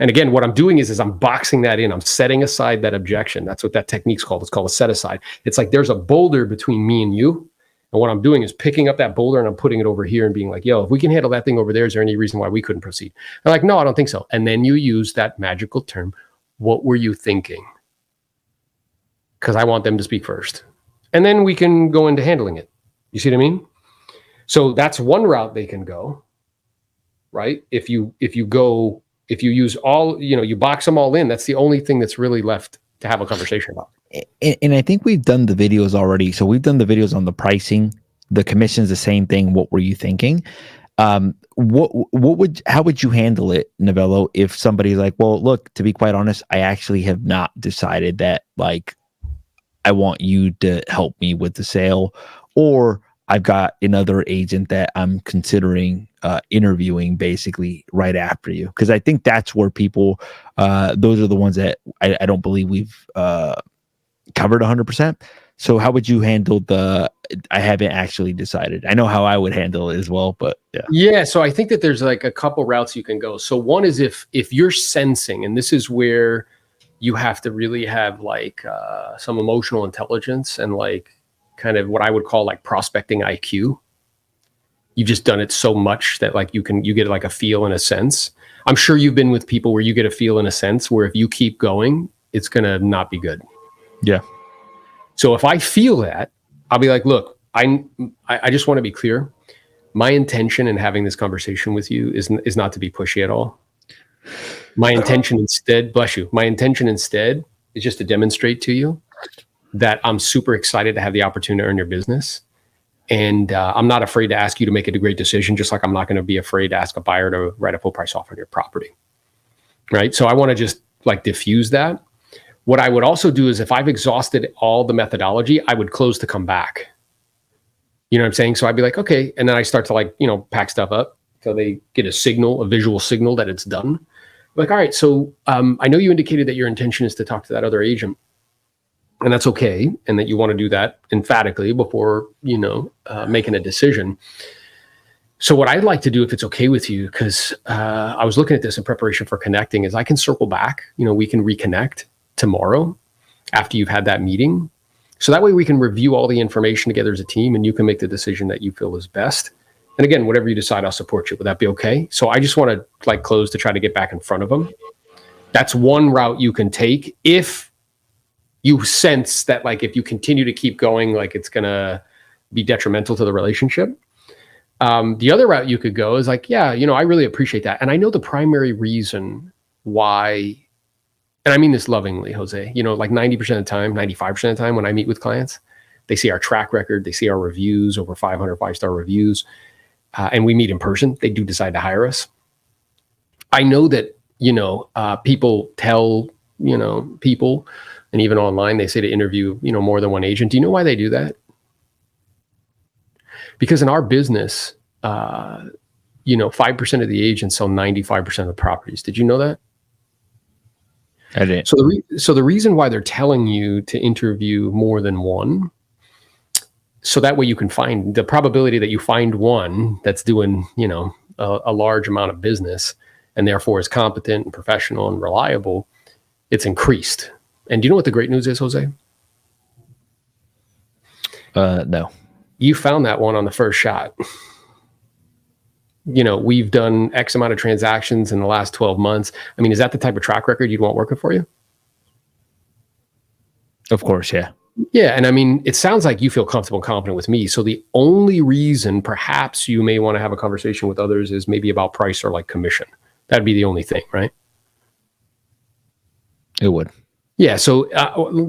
And again, what I'm doing is I'm boxing that in. I'm setting aside that objection. That's what that technique's called. It's called a set aside. It's like there's a boulder between me and you. And what I'm doing is picking up that boulder and I'm putting it over here and being like, yo, if we can handle that thing over there, is there any reason why we couldn't proceed? They're like, no, I don't think so. And then you use that magical term, what were you thinking? Because I want them to speak first. And then we can go into handling it. You see what I mean? So that's one route they can go, right? If you use all, you box them all in, that's the only thing that's really left to have a conversation about. And I think we've done the videos already. So we've done the videos on the pricing, the commission's the same thing. What were you thinking? How would you handle it, Novello, if somebody's like, well, look, to be quite honest, I actually have not decided that, like, I want you to help me with the sale, or I've got another agent that I'm considering interviewing basically right after you. Because I think that's where people, those are the ones that I don't believe we've covered 100%. So how would you handle I haven't actually decided? I know how I would handle it as well, but yeah. Yeah, so I think that there's like a couple routes you can go. So one is if you're sensing, and this is where you have to really have like some emotional intelligence and like kind of what I would call like prospecting IQ. You've just done it so much that like you get like a feel and a sense. I'm sure you've been with people where you get a feel and a sense where if you keep going, it's going to not be good. Yeah. So if I feel that, I'll be like, look, I just want to be clear. My intention in having this conversation with you is not to be pushy at all. My intention instead, bless you, my intention instead is just to demonstrate to you that I'm super excited to have the opportunity to earn your business. And I'm not afraid to ask you to make a great decision, just like I'm not going to be afraid to ask a buyer to write a full price offer on your property. Right? So I want to just like diffuse that. What I would also do is if I've exhausted all the methodology, I would close to come back. You know what I'm saying? So I'd be like, okay. And then I start to like, pack stuff up until they get a visual signal that it's done. Like, all right, so I know you indicated that your intention is to talk to that other agent, and that's okay, and that you want to do that emphatically before, making a decision. So what I'd like to do, if it's okay with you, because I was looking at this in preparation for connecting, is I can circle back. We can reconnect tomorrow after you've had that meeting. So that way we can review all the information together as a team, and you can make the decision that you feel is best. And again, whatever you decide, I'll support you. Would that be okay? So I just want to like close to try to get back in front of them. That's one route you can take if you sense that like if you continue to keep going, like it's going to be detrimental to the relationship. The other route you could go is like, yeah, I really appreciate that. And I know the primary reason why, and I mean this lovingly, Jose, like 90% of the time, 95% of the time when I meet with clients, they see our track record, they see our reviews, over 500 five-star reviews, and we meet in person, they do decide to hire us. I know that, people tell, people, and even online, they say to interview, more than one agent. Do you know why they do that? Because in our business, 5% of the agents sell 95% of the properties. Did you know that? I didn't. So the reason why they're telling you to interview more than one, so that way you can find the probability that you find one that's doing, a large amount of business and therefore is competent and professional and reliable, it's increased. And do you know what the great news is, Jose? No. You found that one on the first shot. We've done X amount of transactions in the last 12 months. I mean, is that the type of track record you'd want working for you? Of course, yeah. Yeah, and I mean, it sounds like you feel comfortable and confident with me. So the only reason perhaps you may want to have a conversation with others is maybe about price or like commission. That'd be the only thing, right? It would. Yeah. So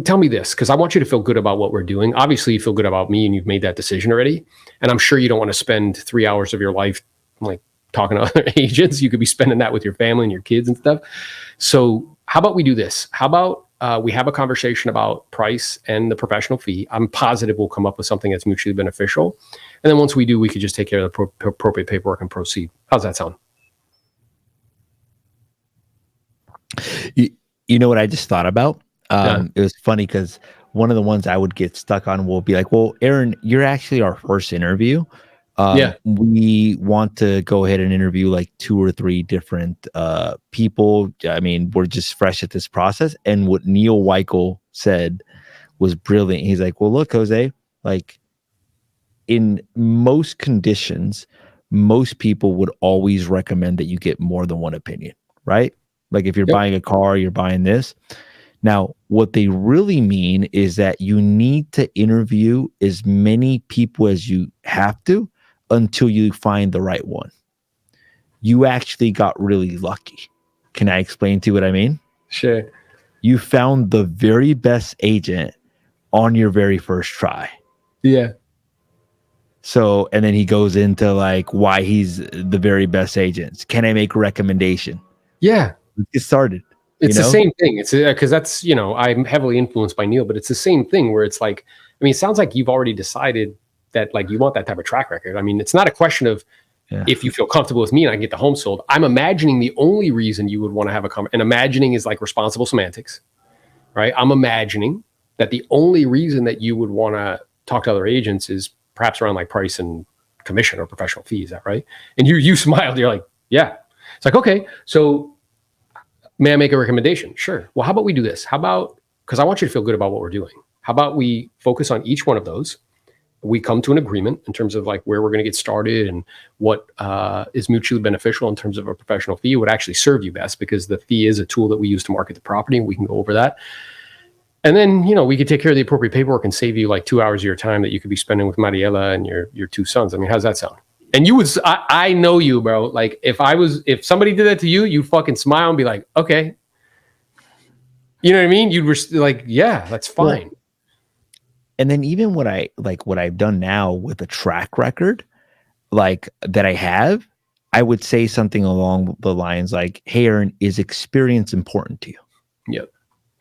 tell me this, because I want you to feel good about what we're doing. Obviously, you feel good about me and you've made that decision already. And I'm sure you don't want to spend 3 hours of your life like talking to other agents. You could be spending that with your family and your kids and stuff. So how about we do this? How about we have a conversation about price and the professional fee? I'm positive we'll come up with something that's mutually beneficial. And then once we do, we could just take care of the appropriate paperwork and proceed. How's that sound? You know what I just thought about? It was funny because one of the ones I would get stuck on will be like, well, Aaron, you're actually our first interview. We want to go ahead and interview like 2 or 3 different people. I mean, we're just fresh at this process. And what Neil Weichel said was brilliant. He's like, well, look, Jose, like in most conditions, most people would always recommend that you get more than one opinion, right? Like if you're buying a car, you're buying this. Now, what they really mean is that you need to interview as many people as you have to until you find the right one. You actually got really lucky. Can I explain to you what I mean? Sure. You found the very best agent on your very first try. Yeah. So, and then he goes into like why he's the very best agent. Can I make a recommendation? Yeah. Let's get started. It's the same thing. It's because that's, I'm heavily influenced by Neil, but it's the same thing where it's like, I mean, it sounds like you've already decided that like you want that type of track record. I mean, it's not a question of if you feel comfortable with me and I can get the home sold. I'm imagining the only reason you would want to have and imagining is like responsible semantics, right? I'm imagining that the only reason that you would want to talk to other agents is perhaps around like price and commission or professional fees. Is that right? And you smiled. You're like, yeah. It's like, okay, so may I make a recommendation? Sure. Well, how about we do this? How about, because I want you to feel good about what we're doing. How about we focus on each one of those? We come to an agreement in terms of like where we're going to get started and what is mutually beneficial in terms of a professional fee would actually serve you best, because the fee is a tool that we use to market the property, and we can go over that. And then, we could take care of the appropriate paperwork and save you like 2 hours of your time that you could be spending with Mariela and your 2 sons. I mean, how's that sound? And you would, I know you, bro. Like if somebody did that to you, you'd fucking smile and be like, okay. You know what I mean? You'd like, yeah, that's fine. Well, and then even what I've done now with a track record, like that I have, I would say something along the lines like, hey, Aaron, is experience important to you? Yep.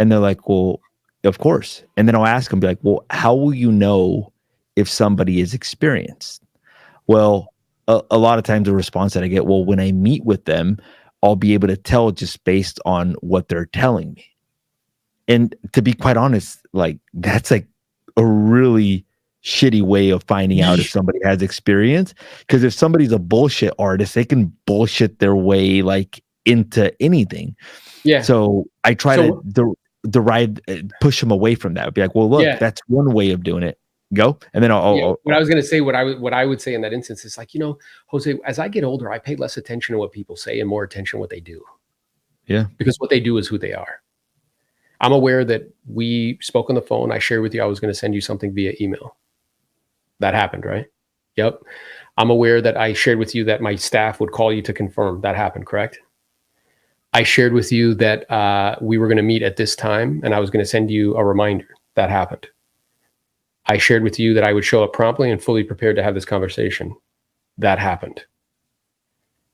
And they're like, well, of course. And then I'll ask them, be like, well, how will you know if somebody is experienced? Well, a lot of times the response that I get, well, when I meet with them, I'll be able to tell just based on what they're telling me. And to be quite honest, like that's like a really shitty way of finding out if somebody has experience. Because if somebody's a bullshit artist, they can bullshit their way like into anything. Yeah. So I try to push them away from that. Be like, well, look, that's one way of doing it. Go, and then I'll what I was going to say, what I would say in that instance is like, Jose, as I get older, I pay less attention to what people say and more attention to what they do. Yeah, because what they do is who they are. I'm aware that we spoke on the phone. I shared with you I was going to send you something via email. That happened, right? Yep. I'm aware that I shared with you that my staff would call you to confirm. That happened, correct? I shared with you that we were going to meet at this time, and I was going to send you a reminder. That happened. I shared with you that I would show up promptly and fully prepared to have this conversation. That happened.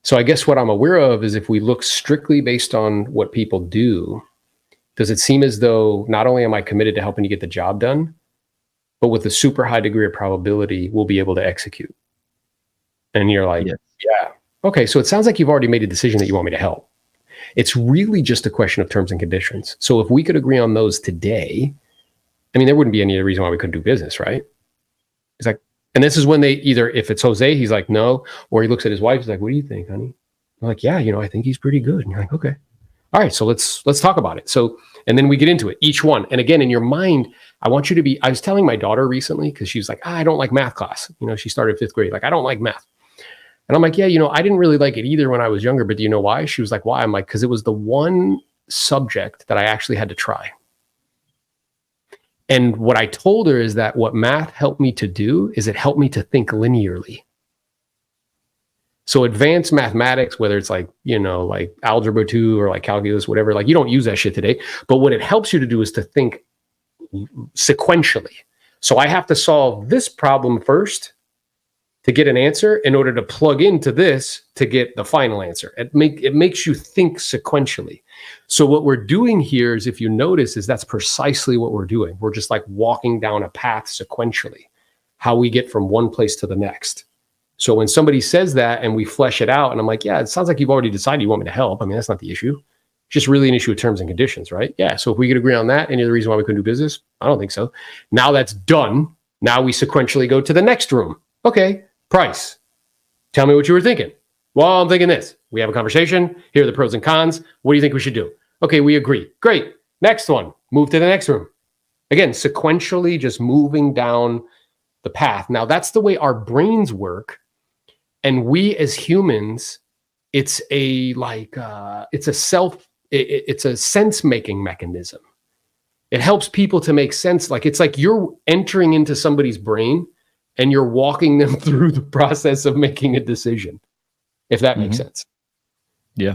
So I guess what I'm aware of is if we look strictly based on what people do, does it seem as though not only am I committed to helping you get the job done, but with a super high degree of probability, we'll be able to execute? And you're like, yeah. Okay, so it sounds like you've already made a decision that you want me to help. It's really just a question of terms and conditions. So if we could agree on those today, I mean, there wouldn't be any other reason why we couldn't do business, right? It's like, and this is when they either, if it's Jose, he's like, no, or he looks at his wife, he's like, what do you think, honey? I'm like, yeah, I think he's pretty good. And you're like, okay. All right, so let's talk about it. So, and then we get into it, each one. And again, in your mind, I want you to be, I was telling my daughter recently, because she was like, I don't like math class. She started 5th grade. Like, I don't like math. And I'm like, yeah, I didn't really like it either when I was younger, but do you know why? She was like, why? I'm like, because it was the one subject that I actually had to try. And what I told her is that what math helped me to do is it helped me to think linearly. So advanced mathematics, whether it's like algebra 2 or like calculus, whatever, like you don't use that shit today. But what it helps you to do is to think sequentially. So I have to solve this problem first to get an answer in order to plug into this to get the final answer. It makes you think sequentially. So what we're doing here is, if you notice, is that's precisely what we're doing. We're just like walking down a path sequentially, how we get from one place to the next. So when somebody says that and we flesh it out, and I'm like, yeah, it sounds like you've already decided you want me to help. I mean, that's not the issue. Just really an issue of terms and conditions, right? Yeah. So if we could agree on that, any other reason why we couldn't do business? I don't think so. Now that's done. Now we sequentially go to the next room. Okay. Price. Tell me what you were thinking. Well, I'm thinking this. We have a conversation. Here are the pros and cons. What do you think we should do? Okay, we agree. Great. Next one. Move to the next room. Again, sequentially just moving down the path. Now, that's the way our brains work. And we as humans, it's a sense-making mechanism. It helps people to make sense. Like, it's like you're entering into somebody's brain and you're walking them through the process of making a decision, if that makes sense. Yeah.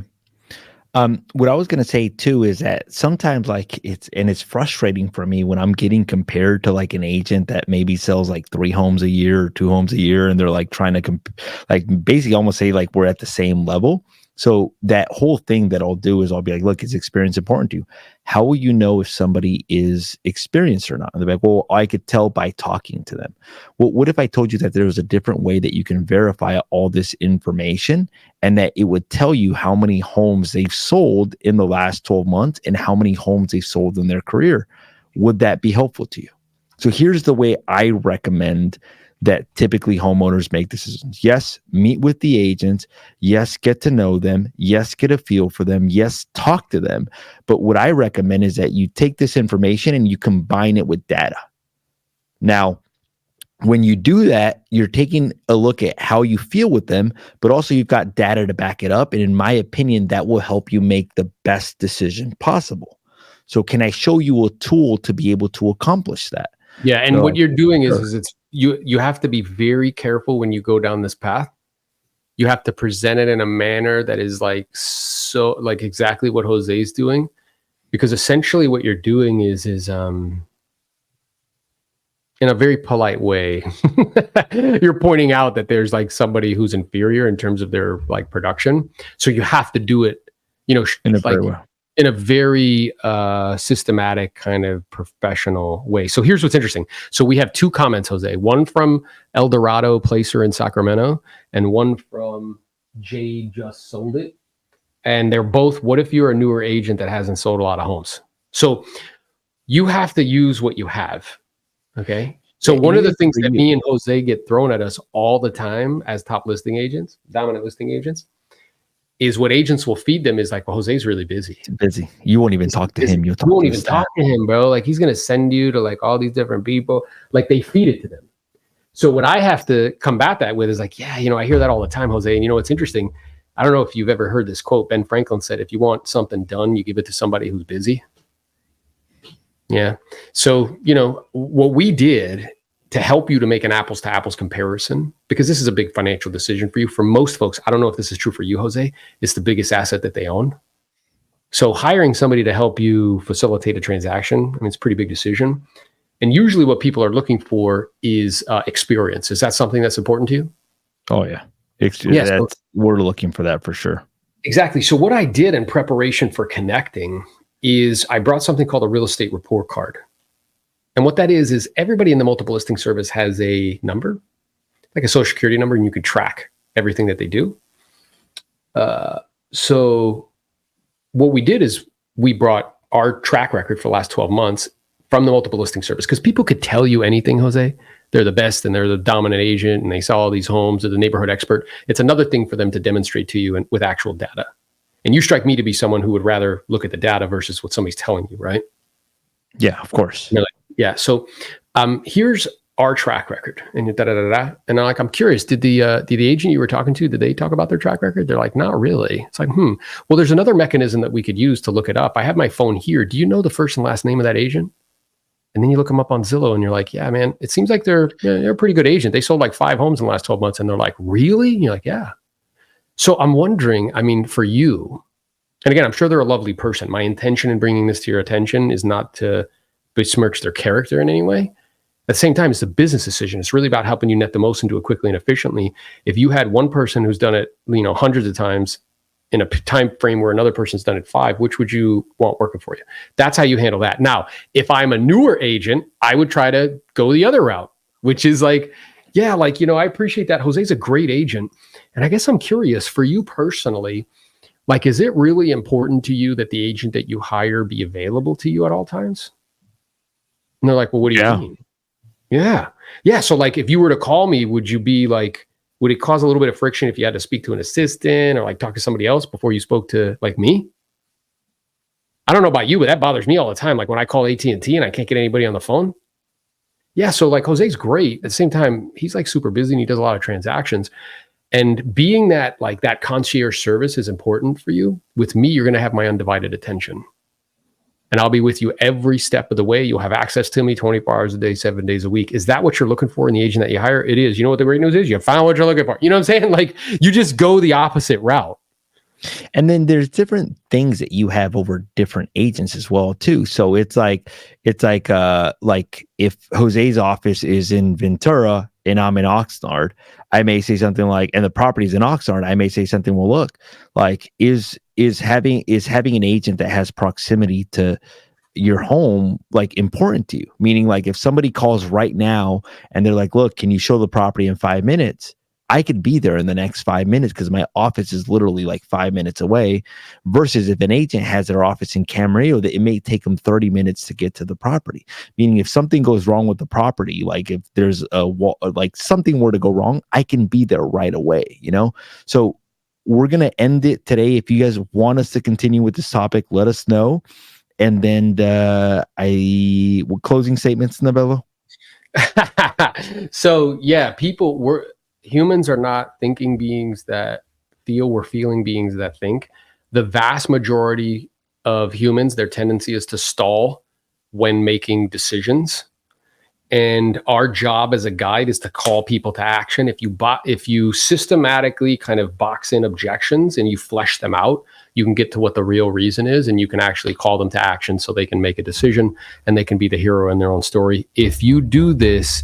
What I was going to say too is that sometimes it's frustrating for me when I'm getting compared to like an agent that maybe sells like 3 homes a year or 2 homes a year. And they're like trying to basically almost say like we're at the same level. So that whole thing that I'll do is I'll be like, look, is experience important to you? How will you know if somebody is experienced or not? And they're like, well, I could tell by talking to them. Well, what if I told you that there was a different way that you can verify all this information, and that it would tell you how many homes they've sold in the last 12 months and how many homes they've sold in their career? Would that be helpful to you? So here's the way I recommend that typically homeowners make decisions. Yes, meet with the agents. Yes, get to know them. Yes, get a feel for them. Yes, talk to them. But what I recommend is that you take this information and you combine it with data. Now, when you do that, you're taking a look at how you feel with them, but also you've got data to back it up. And in my opinion, that will help you make the best decision possible. So can I show you a tool to be able to accomplish that? Yeah, and what you're doing is it's you have to be very careful when you go down this path. You have to present it in a manner that is like exactly what Jose's doing, because essentially what you're doing is in a very polite way, you're pointing out that there's like somebody who's inferior in terms of their like production. So you have to do it, in a very well. in a very systematic kind of professional way. So here's what's interesting. So we have 2 comments, Jose. One from El Dorado Placer in Sacramento, and one from Jay Just Sold It. And they're both, what if you're a newer agent that hasn't sold a lot of homes? So you have to use what you have. Okay. So one of the things that me and Jose get thrown at us all the time as top listing agents, dominant listing agents, is what agents will feed them is like, well, Jose's really busy. Busy. You won't even talk to him. You won't even talk to him, bro. Like he's going to send you to like all these different people. Like they feed it to them. So what I have to combat that with is like, yeah, you know, I hear that all the time, Jose. And you know, what's interesting. I don't know if you've ever heard this quote. Ben Franklin said, if you want something done, you give it to somebody who's busy. Yeah. So, you know, what we did to help you to make an apples to apples comparison, because this is a big financial decision for you. For most folks, I don't know if this is true for you, Jose, it's the biggest asset that they own. So hiring somebody to help you facilitate a transaction, I mean, it's a pretty big decision. And usually what people are looking for is experience. Is that something that's important to you? Oh, yeah. Yes, we're looking for that for sure. Exactly. So what I did in preparation for connecting is I brought something called a real estate report card. And what that is everybody in the multiple listing service has a number, like a social security number, and you could track everything that they do. So what we did is we brought our track record for the last 12 months from the multiple listing service, because people could tell you anything, Jose. They're the best and they're the dominant agent and they sell all these homes, they're the neighborhood expert. It's another thing for them to demonstrate to you and with actual data. And you strike me to be someone who would rather look at the data versus what somebody's telling you, right? Yeah, of course. Yeah. So here's our track record, and and I'm curious. Did the agent you were talking to, did they talk about their track record? They're like, not really. It's like, Well, there's another mechanism that we could use to look it up. I have my phone here. Do you know the first and last name of that agent? And then you look them up on Zillow, and you're like, yeah, man, it seems like they're a pretty good agent. They sold like 5 homes in the last 12 months, and they're like, really? And you're like, yeah. So I'm wondering, I mean, for you, and again, I'm sure they're a lovely person. My intention in bringing this to your attention is not to besmirch their character in any way. At the same time, it's a business decision. It's really about helping you net the most and do it quickly and efficiently. If you had one person who's done it, you know, hundreds of times in a time frame where another person's done it 5, which would you want working for you? That's how you handle that. Now, if I'm a newer agent, I would try to go the other route, which is like, yeah, like, you know, I appreciate that. Jose's a great agent. And I guess I'm curious for you personally, like, is it really important to you that the agent that you hire be available to you at all times? And they're like, well, what do you mean? Yeah. Yeah. So like, if you were to call me, would you be like, would it cause a little bit of friction if you had to speak to an assistant or like talk to somebody else before you spoke to like me? I don't know about you, but that bothers me all the time. Like when I call AT&T and I can't get anybody on the phone. Yeah. So like Jose's great. At the same time, he's like super busy and he does a lot of transactions. And being that like that concierge service is important for you. With me, you're going to have my undivided attention. And I'll be with you every step of the way. You'll have access to me 24 hours a day, 7 days a week. Is that what you're looking for in the agent that you hire? It is. You know what the great news is? You found what you're looking for. You know what I'm saying? Like you just go the opposite route. And then there's different things that you have over different agents as well too. So it's like if Jose's office is in Ventura and I'm in Oxnard, I may say something like, and the property's in Oxnard, I may say something, well, look, like is having an agent that has proximity to your home like important to you? Meaning like if somebody calls right now and they're like, look, can you show the property in 5 minutes? I could be there in the next 5 minutes because my office is literally like 5 minutes away, versus if an agent has their office in Camarillo, that it may take them 30 minutes to get to the property. Meaning if something goes wrong with the property, like if there's like something were to go wrong, I can be there right away, you know? So we're going to end it today. If you guys want us to continue with this topic, let us know. And then closing statements, Novello. So yeah, humans are not thinking beings that feel. We're feeling beings that think. The vast majority of humans, their tendency is to stall when making decisions. And our job as a guide is to call people to action. If you systematically kind of box in objections and you flesh them out, you can get to what the real reason is, and you can actually call them to action so they can make a decision and they can be the hero in their own story. If you do this,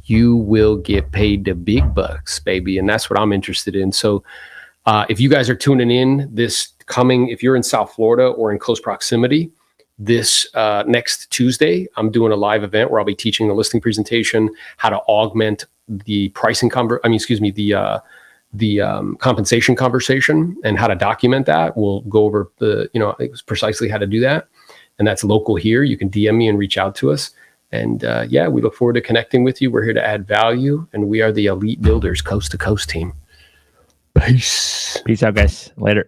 you will get paid the big bucks, baby. And that's what I'm interested in. So if you guys are tuning in, this coming, if you're in South Florida or in close proximity, this next Tuesday, I'm doing a live event where I'll be teaching the listing presentation, how to augment the pricing the compensation conversation and how to document that. We'll go over precisely how to do that. And that's local here. You can DM me and reach out to us. And we look forward to connecting with you. We're here to add value, and we are the Elite Builders Coast to Coast team. Peace. Peace out, guys. Later.